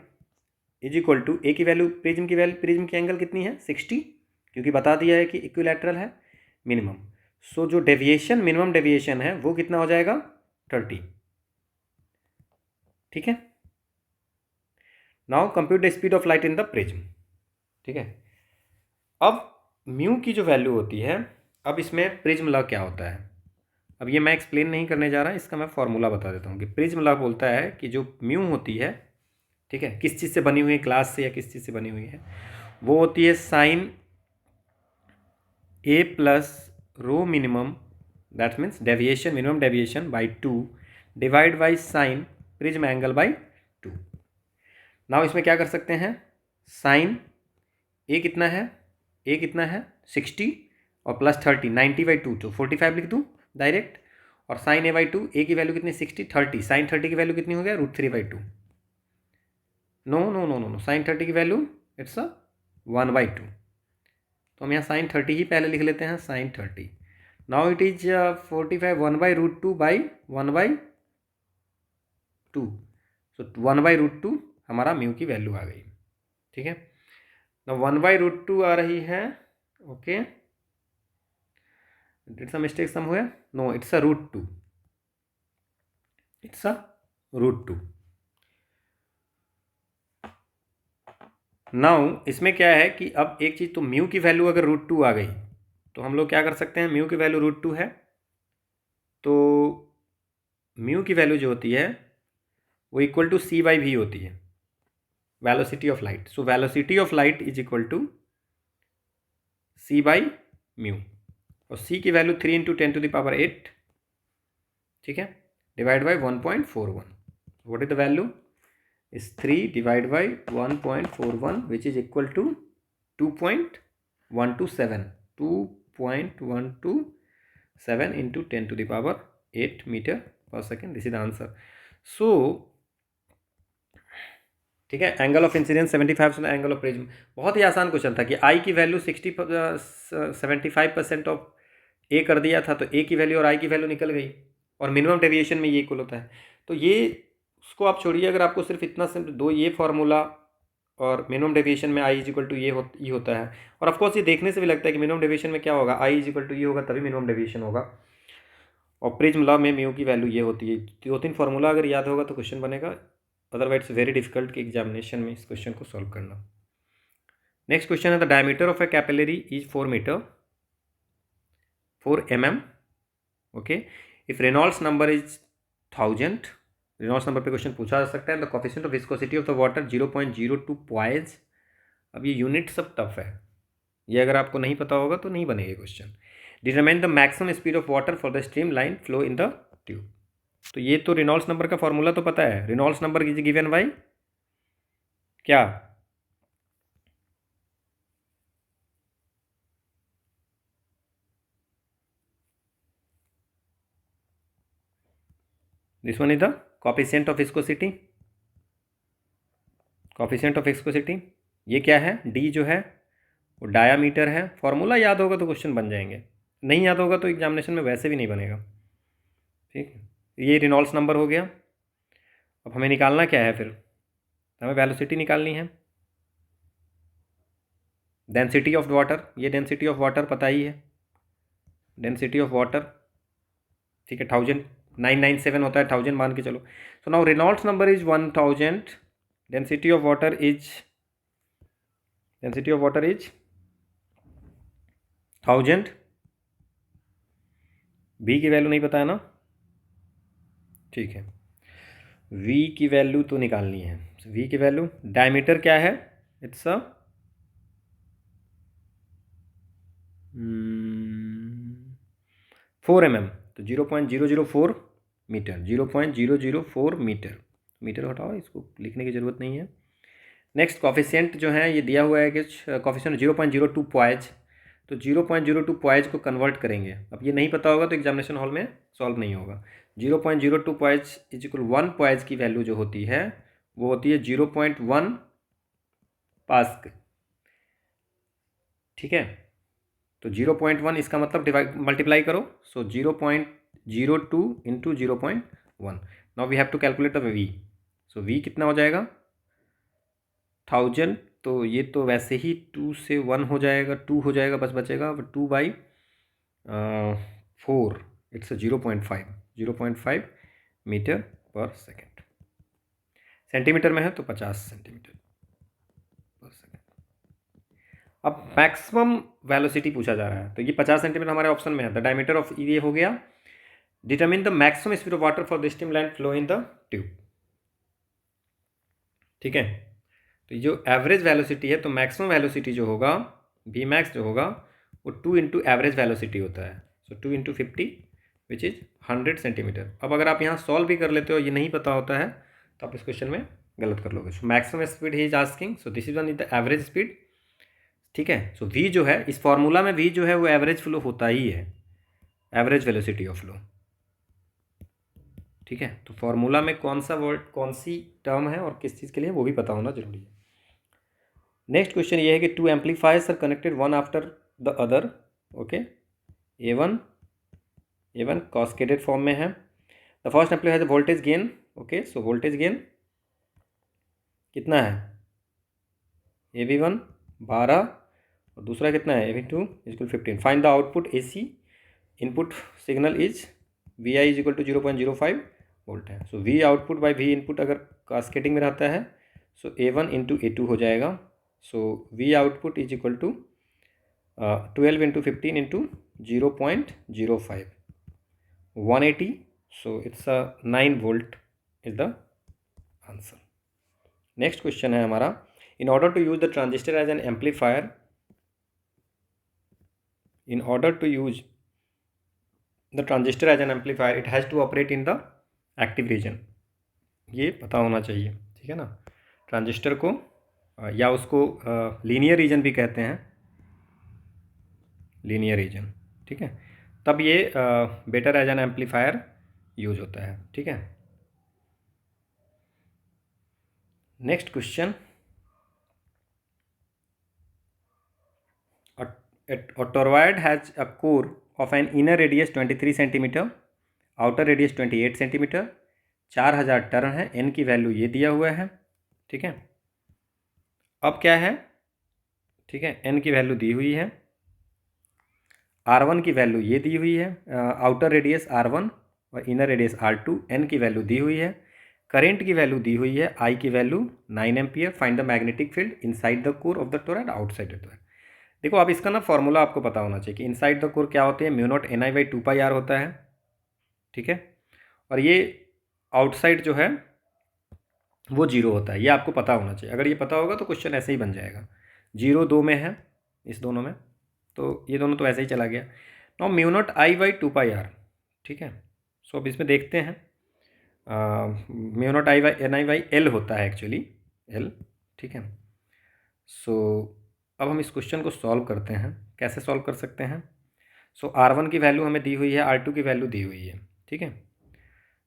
Speaker 1: is equal to A की वैल्यू, प्रिज्म की एंगल कितनी है 60, क्योंकि बता दिया है कि इक्विलैटरल है मिनिमम। सो जो डेविएशन मिनिमम डेविएशन है वो कितना हो जाएगा 30। ठीक है, now compute the speed of light in the prism. ठीक है, अब म्यू की जो वैल्यू होती है, अब इसमें प्रिज्म लॉ क्या होता है, अब ये मैं एक्सप्लेन नहीं करने जा रहा, इसका मैं फॉर्मूला बता देता हूँ कि प्रिज्म लॉ बोलता है कि जो म्यू होती है, ठीक है, किस चीज़ से बनी हुई है, ग्लास से या किस चीज़ से बनी हुई है, वो होती है साइन ए प्लस रो minimum, that means deviation minimum deviation by 2 divide by sine prism angle by 2। Now इसमें क्या कर सकते हैं, साइन ए कितना है, 60 और प्लस 30 90/2 तो 45 लिख दूँ डायरेक्ट। और साइन a/2 ए की वैल्यू कितनी 60, 30 साइन 30 की वैल्यू कितनी हो गया √3/2। No no no no no, sine 30 की वैल्यू इट्स 1/2। तो हम यहाँ साइन 30 ही पहले लिख लेते हैं, साइन 30। नाउ इट इज 45 1/√2 सो 1/√2 हमारा म्यू की वैल्यू आ गई। ठीक है, ना 1/√2 आ रही है। Okay, it's a mistake somewhere, no it's a √2, it's a √2। Now इसमें क्या है कि अब एक चीज़, तो म्यू की वैल्यू अगर √2 आ गई तो हम लोग क्या कर सकते हैं, म्यू की वैल्यू √2 है, तो म्यू की वैल्यू जो होती है वो इक्वल टू c/v होती है, velocity of light. So velocity of light is equal to c/μ, और c की वैल्यू 3 × 10⁸, ठीक है, divide by 1.41। What is the value, is 3 divided by 1.41 which is equal to 2.127 into 10⁸ meter per second, this is the answer। so ठीक है, angle of incidence 75% angle of prism, बहुत ही आसान question था कि आई की वैल्यू 75% ऑफ ए कर दिया था, तो ए की वैल्यू और आई की वैल्यू निकल गई, और मिनिमम डेविएशन में ये इक्वल होता है। तो ये उसको आप छोड़िए, अगर आपको सिर्फ इतना सिंपल दो ये फार्मूला और मिनिमम डेविएशन में आई इज इक्वल टू ये होता है, और ऑफकोर्स ये देखने से भी लगता है कि मिनिमम डेविएशन में क्या होगा, आई इज इक्वल टू ये होगा तभी मिनिमम डेविएशन होगा, और प्रिज्म लॉ में म्यू की वैल्यू ये होती है। 2-3 फार्मूला अगर याद होगा तो क्वेश्चन बनेगा, अदरवाइज इट्स वेरी डिफिकल्ट कि एग्जामिनेशन में इस क्वेश्चन को सॉल्व करना। नेक्स्ट क्वेश्चन है, the diameter of a capillary is 4 mm, okay, if Reynolds number is 1000 Reynolds number पे क्वेश्चन पूछा जा सकता है। The coefficient of viscosity of the water 0.02 poise. अब ये यूनिट सब टफ है, ये अगर आपको नहीं पता होगा तो नहीं बनेगा question. Determine the maximum speed of water for the stream line flow in the tube. तो ये तो रेनॉल्ड्स नंबर का फॉर्मूला तो पता है। Reynolds number is given by क्या? This one is the coefficient of viscosity. Coefficient of viscosity ये क्या है? डी जो है वो डायामीटर है। फॉर्मूला याद होगा तो क्वेश्चन बन जाएंगे, नहीं याद होगा तो एग्जामिनेशन में वैसे भी नहीं बनेगा। ठीक है, ये रेनॉल्ड्स नंबर हो गया। अब हमें निकालना क्या है फिर? हमें वेलोसिटी निकालनी है। डेंसिटी ऑफ वाटर, ये डेंसिटी ऑफ वाटर पता ही है, डेंसिटी ऑफ वाटर। ठीक है, 1997 होता है, 1000 मान के चलो। So now Reynolds number is 1000, density of water is 1000। B की वैल्यू नहीं पता है ना? ठीक है, v की वैल्यू तो निकालनी है। v की वैल्यू, डायमीटर क्या है? इट्स अ 4 mm, तो 0.004 मीटर, 0.004 मीटर। मीटर हटाओ, इसको लिखने की ज़रूरत नहीं है। नेक्स्ट कॉफिशिएंट जो है ये दिया हुआ है कि कॉफिशिएंट 0.02 पॉइज, तो 0.02 पॉइज को कन्वर्ट करेंगे। अब ये नहीं पता होगा तो एग्जामिनेशन हॉल में सॉल्व नहीं होगा। 0.02 पॉइज इज इक्वल 1 पॉइज की वैल्यू जो होती है वो होती है 0.1 पास्कल। ठीक है, तो 0.1 इसका मतलब डिवाइड मल्टीप्लाई करो, so 0.02 into 0.1। Now we have to calculate the V. So V कितना हो जाएगा? 1000, तो ये तो वैसे ही 2 से 1 हो जाएगा, 2 हो जाएगा, बस बचेगा 2/4, it's 0.5 metre per second. Centimetre में है तो 50 सेंटीमीटर पर सेकेंड। अब मैक्सिमम वेलोसिटी पूछा जा रहा है, तो ये 50 सेंटीमीटर हमारे ऑप्शन में है। द डायमीटर ऑफ ये हो गया। Determine the maximum speed of water for the steam line flow in the tube. ठीक है, तो जो एवरेज वेलोसिटी है, तो मैक्सिमम वेलोसिटी जो होगा वी मैक्स जो होगा वो 2 इंटू एवरेज वेलोसिटी होता है। सो 2 इंटू 50 विच इज़ 100 सेंटीमीटर। अब अगर आप यहाँ सॉल्व भी कर लेते हो, ये नहीं पता होता है तो आप इस क्वेश्चन में गलत कर लोगे। So maximum speed he is asking, so this is one is the average speed. ठीक है, सो वी जो है इस फॉर्मूला में वी जो है वो एवरेज फ्लो होता ही है, एवरेज वेलोसिटी ऑफ फ्लो। ठीक है, तो फॉर्मूला में कौन सा वर्ड, कौन सी टर्म है और किस चीज़ के लिए, वो भी पता होना जरूरी है। नेक्स्ट क्वेश्चन ये है कि 2 amplifiers are connected one after the other. Okay, A1 cascaded form में है। The first amplifier has voltage gain. Okay, so voltage gain कितना है? AV1 12 और दूसरा कितना है? AV2 equal 15। Find the output AC input signal is VI is equal to 0.05 volt है। So V output by V input अगर cascading में रहता है सो A1 इंटू A2 हो जाएगा। सो V output is equal to 12 into 15 into 0.05, 180। So it's 9 volt is the answer. Next question है हमारा, in order to use the transistor as an amplifier, in order to use the transistor as an amplifier it has to operate in the active region। ये पता होना चाहिए। ठीक है ना, transistor को या उसको लीनियर रीजन भी कहते हैं, लीनियर रीजन। ठीक है, तब ये better as an amplifier use होता है। ठीक है, next question, a toroid has a core of an inner radius 23 centimetre, outer radius 28 centimetre, 4000 turn है, n की वैल्यू ये दिया हुआ है। ठीक है, अब क्या है? ठीक है, n की वैल्यू दी हुई है, R1 की वैल्यू ये दी हुई है, आउटर रेडियस R1 और इनर रेडियस R2, n की वैल्यू दी हुई है, करेंट की वैल्यू दी हुई है, I की value 9 ampere. Find the magnetic field inside the core of the toroid, outside the toroid. देखो अब इसका ना फॉर्मूला आपको पता होना चाहिए कि इनसाइड द कोर क्या होते हैं, म्यू नॉट NI/2πr होता है। ठीक है, और ये आउटसाइड जो है वो 0 होता है। ये आपको पता होना चाहिए। अगर ये पता होगा तो क्वेश्चन ऐसे ही बन जाएगा। 0 2 में है, इस दोनों में, तो ये दोनों तो ऐसे ही चला गया। Now mu not I by 2 pi R, ठीक है। सो अब इसमें देखते हैं, mu not I by N I by L होता है एक्चुअली, एल, ठीक है। सो अब हम इस क्वेश्चन को सॉल्व करते हैं। कैसे सॉल्व कर सकते हैं? सो R1 की वैल्यू हमें दी हुई है, R2 की वैल्यू दी हुई है, ठीक है।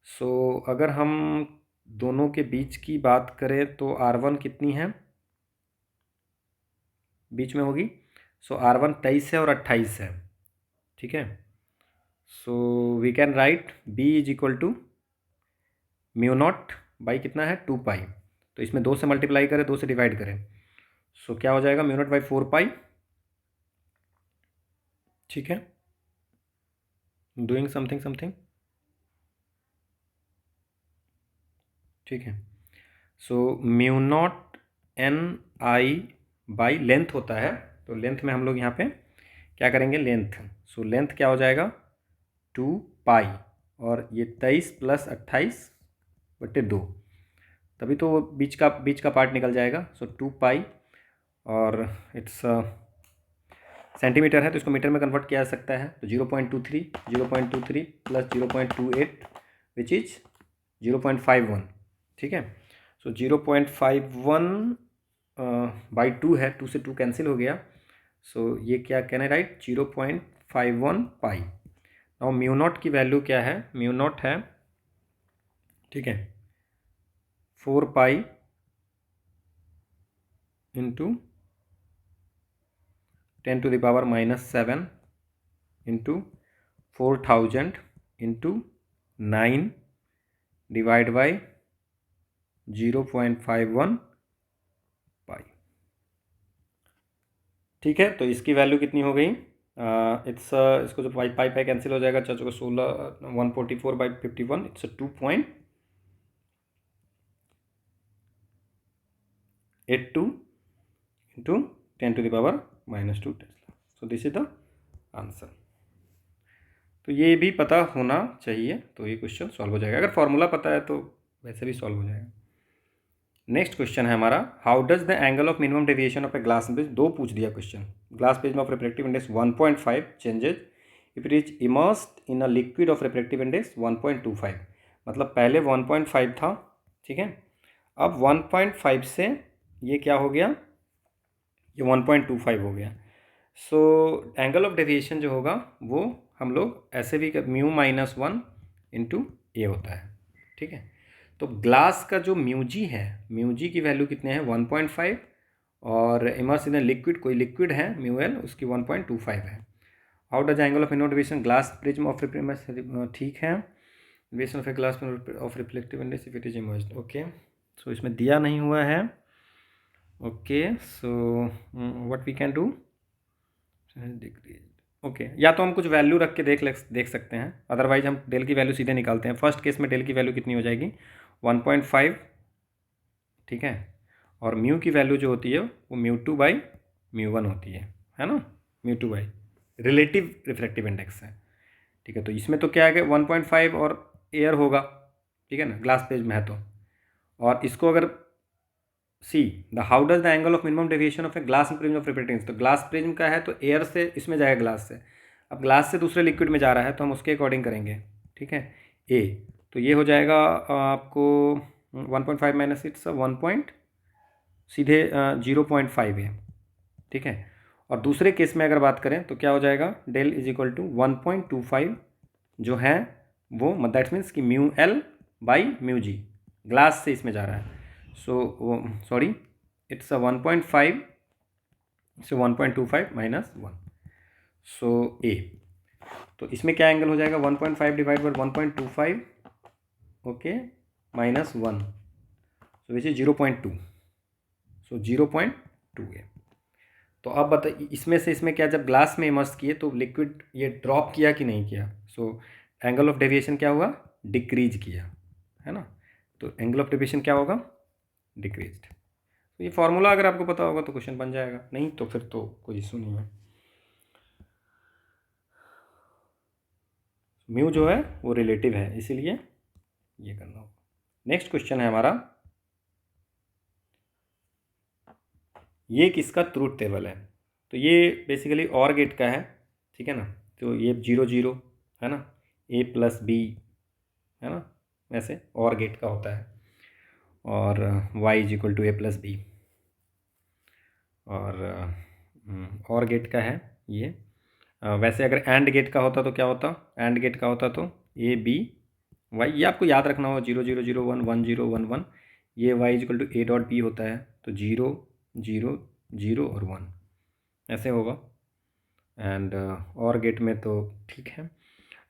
Speaker 1: सो अगर हम दोनों के बीच की बात करें तो R1 कितनी है, बीच में होगी। सो R1 23 है और 28 है, ठीक है। So we can write B is equal to mu not by कितना है 2 पाई, तो इसमें 2 से मल्टीप्लाई करें, 2 से डिवाइड करें, सो क्या हो जाएगा म्यू नॉट बाई 4 पाई, ठीक है। डूइंग समथिंग समथिंग, ठीक है। So mu not an I by length होता है, तो लेंथ में हम लोग यहाँ पे क्या करेंगे, लेंथ। सो लेंथ क्या हो जाएगा 2 पाई, और ये 23 प्लस 28/2, तभी तो वो बीच का पार्ट निकल जाएगा। सो 2 पाई, और इट्स सेंटीमीटर है तो इसको मीटर में कन्वर्ट किया जा सकता है। तो 0.23 प्लस 0.28 विच इज 0.51, ठीक है। सो 0.51 बाई 2 है, 2 से 2 कैंसिल हो गया। सो ये क्या कहना राइट, 0.51 पाई। और म्यू नॉट की वैल्यू क्या है, म्यू नॉट है, ठीक है, 4 pi into 10⁻⁻7 into 4000 into 9 divide by 0.51 पाई, ठीक है। तो इसकी वैल्यू कितनी हो गई, इसको जो पाई पाई कैंसिल हो जाएगा, 4 को 16, 144/51, it's 2.82 into 10⁻⁻2 Tesla. So this is the answer. तो ये भी पता होना चाहिए, तो ये क्वेश्चन सॉल्व हो जाएगा। अगर फॉर्मूला पता है तो वैसे भी सॉल्व हो जाएगा। नेक्स्ट क्वेश्चन है हमारा, how does the angle of minimum deviation of a glass prism, 2 पूछ दिया question. Glass prism of refractive index 1.5 changes if it is immersed in a liquid of refractive index 1.25। मतलब पहले 1.5 था, ठीक है। अब 1.5 से ये क्या हो गया, ये 1.25 हो गया। सो एंगल ऑफ डेविएशन जो होगा वो हम लोग ऐसे भी म्यू -1 इंटू ए होता है, ठीक है। तो ग्लास का जो म्यूजी है, म्यूजी की वैल्यू कितने हैं 1.5, और इमर्स इन लिक्विड, कोई लिक्विड है म्यू एल, उसकी 1.25 है। How does angle of minimum deviation glass prism of, ठीक है, deviation of a glass of reflective index if it is immersed, okay. So इसमें दिया नहीं हुआ है, okay. So what we can do, okay, या तो हम कुछ वैल्यू रख के देख सकते हैं, अदरवाइज हम डेल की वैल्यू सीधे निकालते हैं। फर्स्ट केस में डेल की वैल्यू कितनी हो जाएगी 1.5, ठीक है। और म्यू की वैल्यू जो होती है वो μ2/μ1 होती है ना, μ2 बाई रिलेटिव रिफ्रैक्टिव इंडेक्स है, ठीक है। तो इसमें तो क्या है कि 1.5 और एयर होगा, ठीक है ना, ग्लास पेज में है तो। और इसको अगर see the how does the angle of minimum deviation of a glass prism of refractive, तो ग्लास प्रिज्म का है तो एयर से इसमें जाएगा, ग्लास से। अब ग्लास से दूसरे लिक्विड में जा रहा है तो हम उसके अकॉर्डिंग करेंगे, ठीक है। ए तो ये हो जाएगा आपको 1.5 माइनस इट्स 1 सीधे 0.5 है, ठीक है। और दूसरे केस में अगर बात करें तो क्या हो जाएगा, डेल इज इक्वल टू 1.25 जो है वो, दैट मीन्स कि mu L by mu G, glass से इसमें जा रहा है। सो सॉरी, इट्स 1.5 से 1.25 -1, सो ए। तो इसमें क्या एंगल हो जाएगा 1.5 divide by 1.25, okay, -1, so which is 0.2, सो 0.2 है। तो अब बताइए इसमें से इसमें क्या, जब ग्लास में इमर्स किए तो लिक्विड ये ड्रॉप किया कि नहीं किया। सो एंगल ऑफ डेविएशन क्या हुआ, डिक्रीज किया, है ना। तो एंगल ऑफ डेविएशन क्या होगा, डिक्रीज्ड। तो ये फॉर्मूला अगर आपको पता होगा तो क्वेश्चन बन जाएगा, नहीं तो फिर तो कोई इशू नहीं है। म्यू जो है वो रिलेटिव है, इसीलिए ये करना होगा। नेक्स्ट क्वेश्चन है हमारा, ये किसका ट्रूथ टेबल है? तो ये बेसिकली और गेट का है, ठीक है ना। तो ये 0 0 है ना, a प्लस बी है ना, वैसे और गेट का होता है, और y is equal to a plus B, और गेट का है ये। वैसे अगर एंड गेट का होता तो क्या होता? एंड गेट का होता तो a b y, ये आपको याद रखना हो, 0 0 0 1 1 0 1 1, ये y is equal to a dot b होता है, तो 0 0 0 और 1 ऐसे होगा। एंड और गेट में तो ठीक है।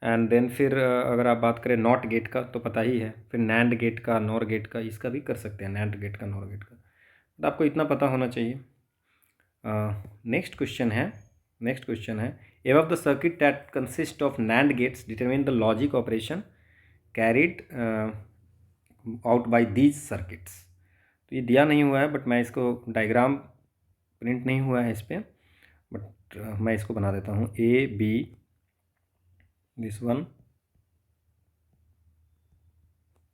Speaker 1: एंड देन फिर अगर आप बात करें नॉट गेट का तो पता ही है, फिर नैंड गेट का, नॉर गेट का, इसका भी कर सकते हैं, नैंड गेट का, नॉर गेट का, तो आपको इतना पता होना चाहिए। नेक्स्ट क्वेश्चन है, नेक्स्ट क्वेश्चन है, above the circuit that consist of NAND gates determine the logic operation carried out by these circuits। तो ये दिया नहीं हुआ है, बट मैं इसको डायग्राम प्रिंट नहीं हुआ है इस पर, बट मैं इसको बना देता हूँ। A B, this one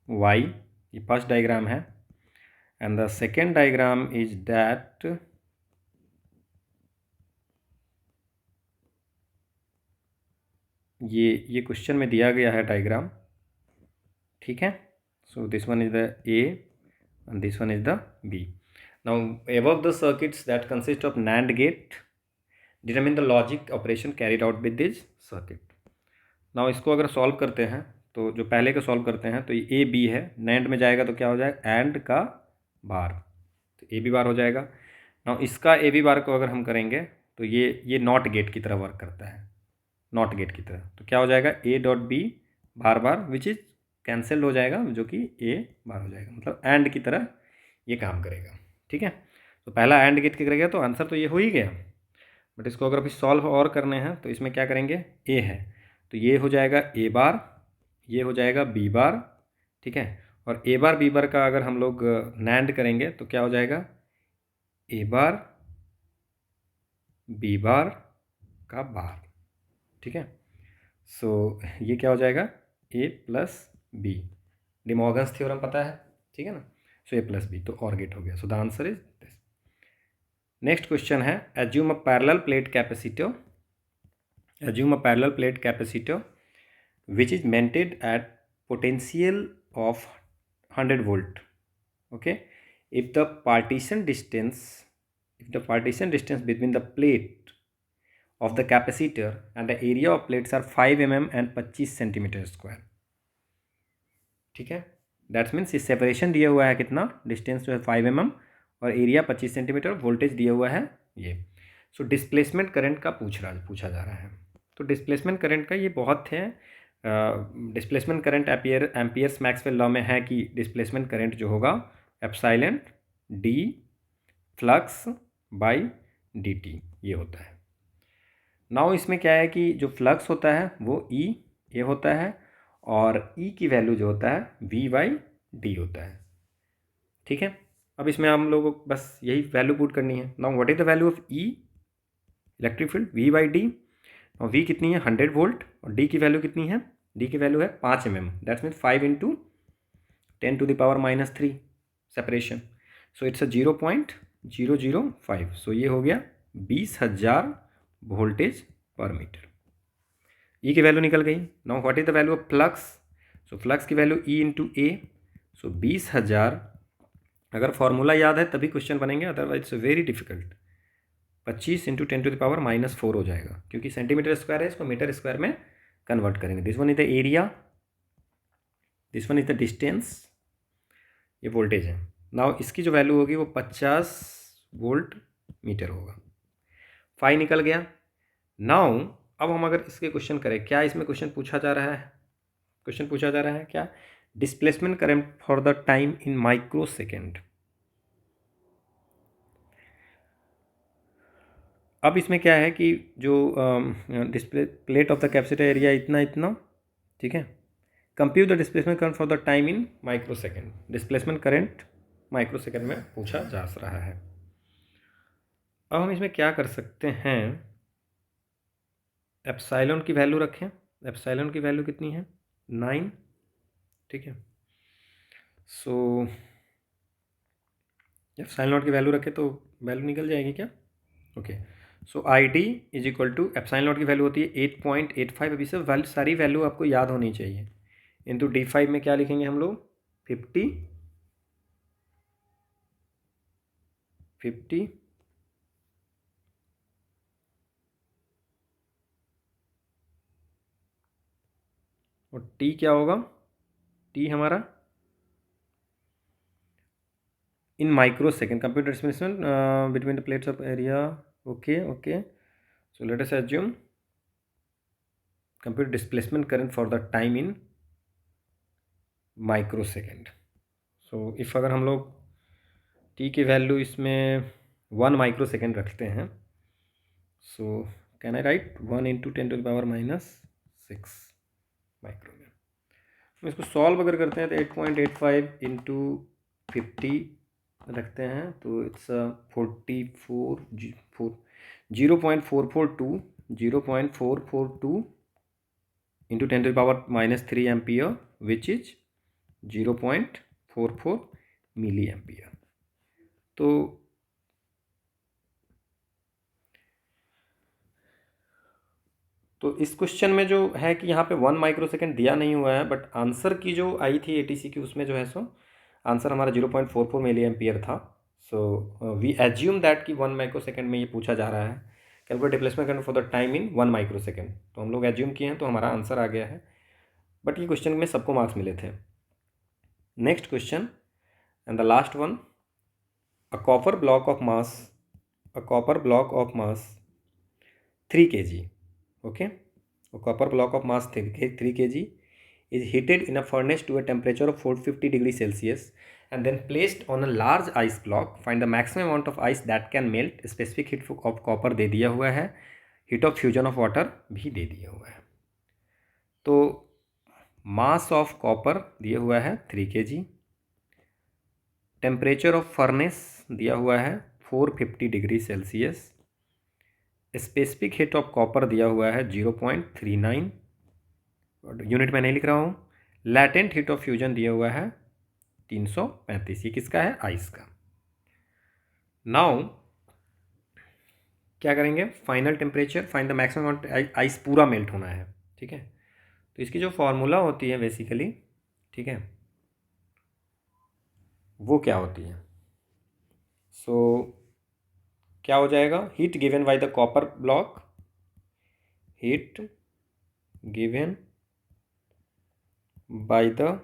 Speaker 1: y, ये फर्स्ट डायग्राम है, and the second diagram is that ये क्वेश्चन में दिया गया है डायग्राम, ठीक है। So this one is the A and this one is the B. Now above the circuits that consist of NAND gate determine the logic operation carried out with this circuit। Now इसको अगर solve करते हैं तो जो पहले का solve करते हैं, तो ये ए बी है, नैंड में जाएगा तो क्या हो जाएगा? एंड का बार, तो ए बी बार हो जाएगा। नाउ इसका ए बी बार को अगर हम करेंगे तो ये नॉट गेट की तरह वर्क करता है, नॉट गेट की तरह, तो क्या हो जाएगा? A dot B bar bar, which is cancelled हो जाएगा, जो कि ए बार हो जाएगा, मतलब एंड की तरह ये काम करेगा, ठीक है। तो पहला एंड गेट की करेगा तो आंसर तो ये हो ही गया, बट इसको अगर अभी सॉल्व और करने हैं तो इसमें क्या करेंगे? ए है तो ये हो जाएगा ए बार, ये हो जाएगा बी बार, ठीक है। और ए बार बी बार का अगर हम लोग नैंड करेंगे तो क्या हो जाएगा? ए बार बी बार का बार, ठीक है। सो ये क्या हो जाएगा? ए प्लस बी, डिमॉर्गन्स थ्योरम पता है, ठीक है ना। सो ए प्लस बी, तो और गेट हो गया। So the answer is this. Next question है, assume a parallel plate capacitor, assume a parallel plate capacitor which is maintained at potential of 100 volt, okay, if the partition distance between the plate of the capacitor and the area of plates are 5 mm and 25 centimetre square, ठीक है। That's means इस separation दिया हुआ है कितना, distance जो है 5 mm और एरिया 25 सेंटीमीटर, वोल्टेज दिया हुआ है ये। सो डिस्प्लेसमेंट करंट का पूछा जा रहा है। तो डिस्प्लेसमेंट करंट का ये बहुत है, displacement current Ampere's Maxwell law में है कि डिस्प्लेसमेंट करंट जो होगा epsilon D flux by D T, ये होता है। नाउ इसमें क्या है कि जो फ्लक्स होता है वो ई ये होता है, और ई की वैल्यू जो होता है वी बाई डी होता है, ठीक है। अब इसमें हम लोगों को बस यही वैल्यू पुट करनी है। Now what is the value of E, electric field V by D. और वी कितनी है? 100 वोल्ट, और डी की वैल्यू कितनी है? डी की वैल्यू है 5 mm, that's mean 5 into 10⁻³ separation. So it's a 0.005। सो ये हो गया 20,000 वोल्टेज पर मीटर। ई की वैल्यू निकल गई। Now what is the value of flux? So flux की वैल्यू ई इंटू ए, सो 20,000, अगर फॉर्मूला याद है तभी क्वेश्चन बनेंगे, otherwise it's very difficult. 25 into 10⁻⁻4 हो जाएगा, क्योंकि सेंटीमीटर स्क्वायर है, इसको मीटर स्क्वायर में कन्वर्ट करेंगे। This one is the area, this one is the distance, ये वोल्टेज है। नाउ इसकी जो वैल्यू होगी वो 50 वोल्ट मीटर होगा। फाई निकल गया। नाउ अब हम अगर इसके क्वेश्चन करें, क्या इसमें क्वेश्चन पूछा जा रहा है? क्वेश्चन पूछा जा रहा है क्या? Displacement current for the time in micro second. अब इसमें क्या है कि जो display plate of the capacitor area इतना इतना, ठीक है। Compute the displacement current for the time in micro second. Displacement current micro second में पूछा जा रहा है। अब हम इसमें क्या कर सकते हैं, एप्सिलॉन की वैल्यू रखें। एप्सिलॉन की वैल्यू कितनी है? 9, ठीक है। सो जब साइन नॉट की वैल्यू रखे तो वैल्यू निकल जाएगी क्या? Okay, so I D is equal to epsilon not की वैल्यू होती है 8.85। अभी से सारी वैल्यू आपको याद होनी चाहिए। इंटू D5 में क्या लिखेंगे हम लोग? 50 और टी क्या होगा? टी हमारा in micro second computer displacement between the plates of area. Okay okay, so let us assume computer displacement current for the time in micro second. So if अगर हम लोग टी की वैल्यू इसमें 1 micro second रखते हैं, so can I right 1 into 10⁻⁻6 micro में। हम इसको सॉल्व अगर करते हैं तो 8.85 इंटू 50 रखते हैं तो इट्स 0.442 इंटू 10⁻³ ampere which is 0.44 milliampere. तो इस क्वेश्चन में जो है कि यहाँ पे 1 माइक्रो सेकेंड दिया नहीं हुआ है, बट आंसर की जो आई थी एटीसी की उसमें जो है सो आंसर हमारा 0.44 मिली एम्पियर था। सो वी एज्यूम दैट कि 1 माइक्रो सेकेंड में ये पूछा जा रहा है calculate displacement current for the time in 1 micro second, तो हम लोग एज्यूम किए हैं तो हमारा आंसर आ गया है। बट ये क्वेश्चन में सबको मार्क्स मिले थे। Next question and the last one, a copper block of mass 3 kg, okay, a copper block of mass 3 kg is heated in a furnace to a temperature of 450 degrees Celsius and then placed on a large ice block. Find the maximum amount of ice that can melt. Specific heat of copper दे दिया हुआ है, heat of fusion of water भी दे दिया हुआ है। तो मास of copper दिया हुआ है 3 kg, टेम्परेचर ऑफ फर्नेस दिया हुआ है 450 degree Celsius, specific heat of copper दिया हुआ है 0.39, यूनिट में नहीं लिख रहा हूँ। लैटेंट हीट ऑफ फ्यूजन दिया हुआ है 335। ये किसका है? आइस का। नाउ क्या करेंगे? Final temperature find the maximum, ice पूरा मेल्ट होना है, ठीक है। तो इसकी जो फॉर्मूला होती है बेसिकली, ठीक है, वो क्या होती है? सो क्या हो जाएगा? Heat given by the copper block, heat given by the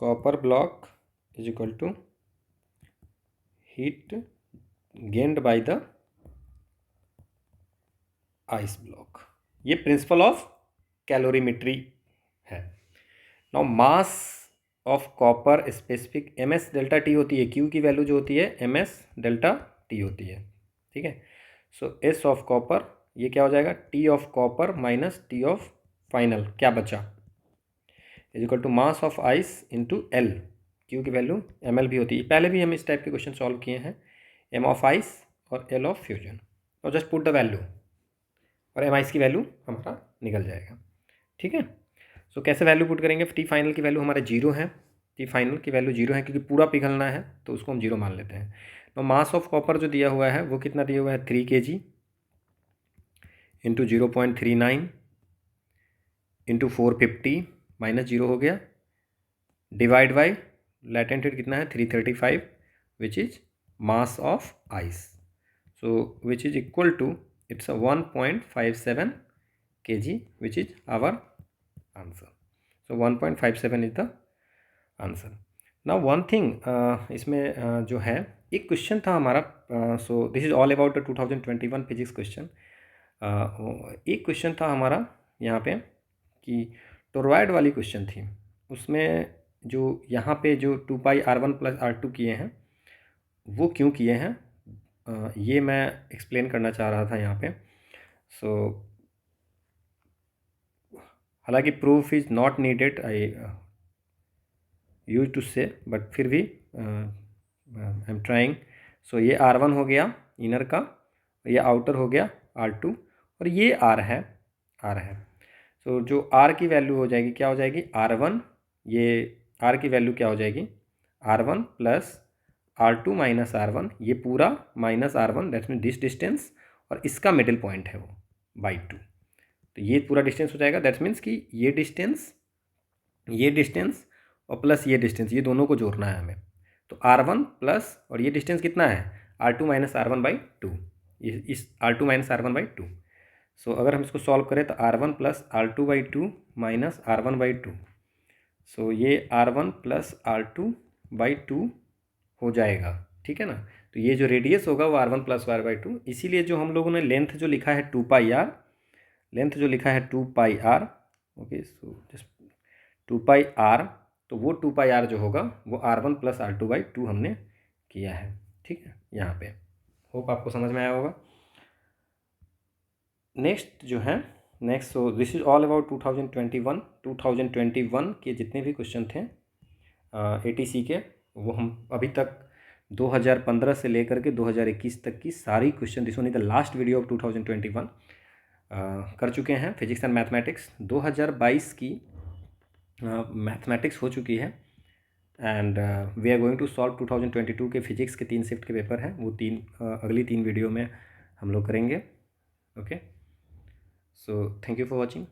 Speaker 1: copper block is equal to heat gained by the ice block. ये प्रिंसिपल ऑफ कैलोरीमेट्री है। Now mass of copper specific MS delta T होती है, Q की value जो होती है MS delta T होती है, ठीक है। सो एस ऑफ कॉपर, ये क्या हो जाएगा? T of copper minus T of final, क्या बचा? Is equal to mass of ice into L, Q की वैल्यू एम एल भी होती है। पहले भी हम इस टाइप के क्वेश्चन सॉल्व किए हैं, एम ऑफ आइस और एल ऑफ फ्यूजन, और जस्ट पुट द वैल्यू और एम आइस की वैल्यू हमारा निकल जाएगा, ठीक है। सो कैसे वैल्यू पुट करेंगे? टी फाइनल की वैल्यू हमारे 0 है, टी फाइनल की वैल्यू 0 है क्योंकि पूरा पिघलना है तो उसको हम 0 मान लेते हैं। तो मास ऑफ कॉपर जो दिया हुआ है वो कितना दिया हुआ है? 3 kg इंटू 0.39 इंटू 450 माइनस 0 हो गया, डिवाइड बाई लैटेंट हीट कितना है? 335 which is mass of ice, so which is equal to it's 1.57 kg which is our answer. So 1.57 is the answer. Now one thing, इसमें जो है एक question था हमारा, सो this is all about the 2021 physics question. एक question था हमारा यहाँ पे कि टोरॉइड वाली क्वेश्चन थी, उसमें जो यहाँ पे जो 2πr1 + r2 किए हैं वो क्यों किए हैं, ये मैं एक्सप्लेन करना चाह रहा था यहाँ पे। सो हालांकि proof is not needed, I use to say, but फिर भी आई एम ट्राइंग। सो ये R1 हो गया इनर का, ये आउटर हो गया R2, और ये R है। तो जो आर की वैल्यू हो जाएगी, क्या हो जाएगी, R1, ये आर की वैल्यू क्या हो जाएगी, R1 plus R2 minus R1, ये पूरा minus R1, that's mean this distance, और इसका मिडिल पॉइंट है वो बाई 2। तो ये पूरा डिस्टेंस हो जाएगा, दैट्स मीन्स कि ये डिस्टेंस और प्लस ये डिस्टेंस, ये दोनों को जोड़ना है हमें। तो R1 प्लस, और ये डिस्टेंस कितना है, R2 माइनस R1 बाई 2, इस R2 माइनस R1 बाई 2। सो अगर हम इसको सॉल्व करें तो R1 plus R2 by 2 minus R1 by 2, सो ये R1 प्लस R2 बाई 2 हो जाएगा, ठीक है ना। तो ये जो रेडियस होगा वो R1 प्लस R बाई 2, इसीलिए जो हम लोगों ने लेंथ जो लिखा है 2πr, लेंथ जो लिखा है 2πr, okay, so just 2πr, तो वो 2πr जो होगा वो R1 प्लस R2 बाई 2 हमने किया है, ठीक है, यहाँ पे। होप आपको समझ में आया होगा। नेक्स्ट जो है, next, so this is all about 2021 के जितने भी क्वेश्चन थे ATC के, वो हम अभी तक 2015 से लेकर के 2021 तक की सारी question, this one is the last video of 2021, कर चुके हैं। फिजिक्स एंड मैथमेटिक्स 2022 की मैथमेटिक्स हो चुकी है, and we are going to solve 2022 के फिजिक्स के 3 शिफ्ट के पेपर हैं, वो अगली 3 वीडियो में हम लोग करेंगे। Okay, so thank you for watching.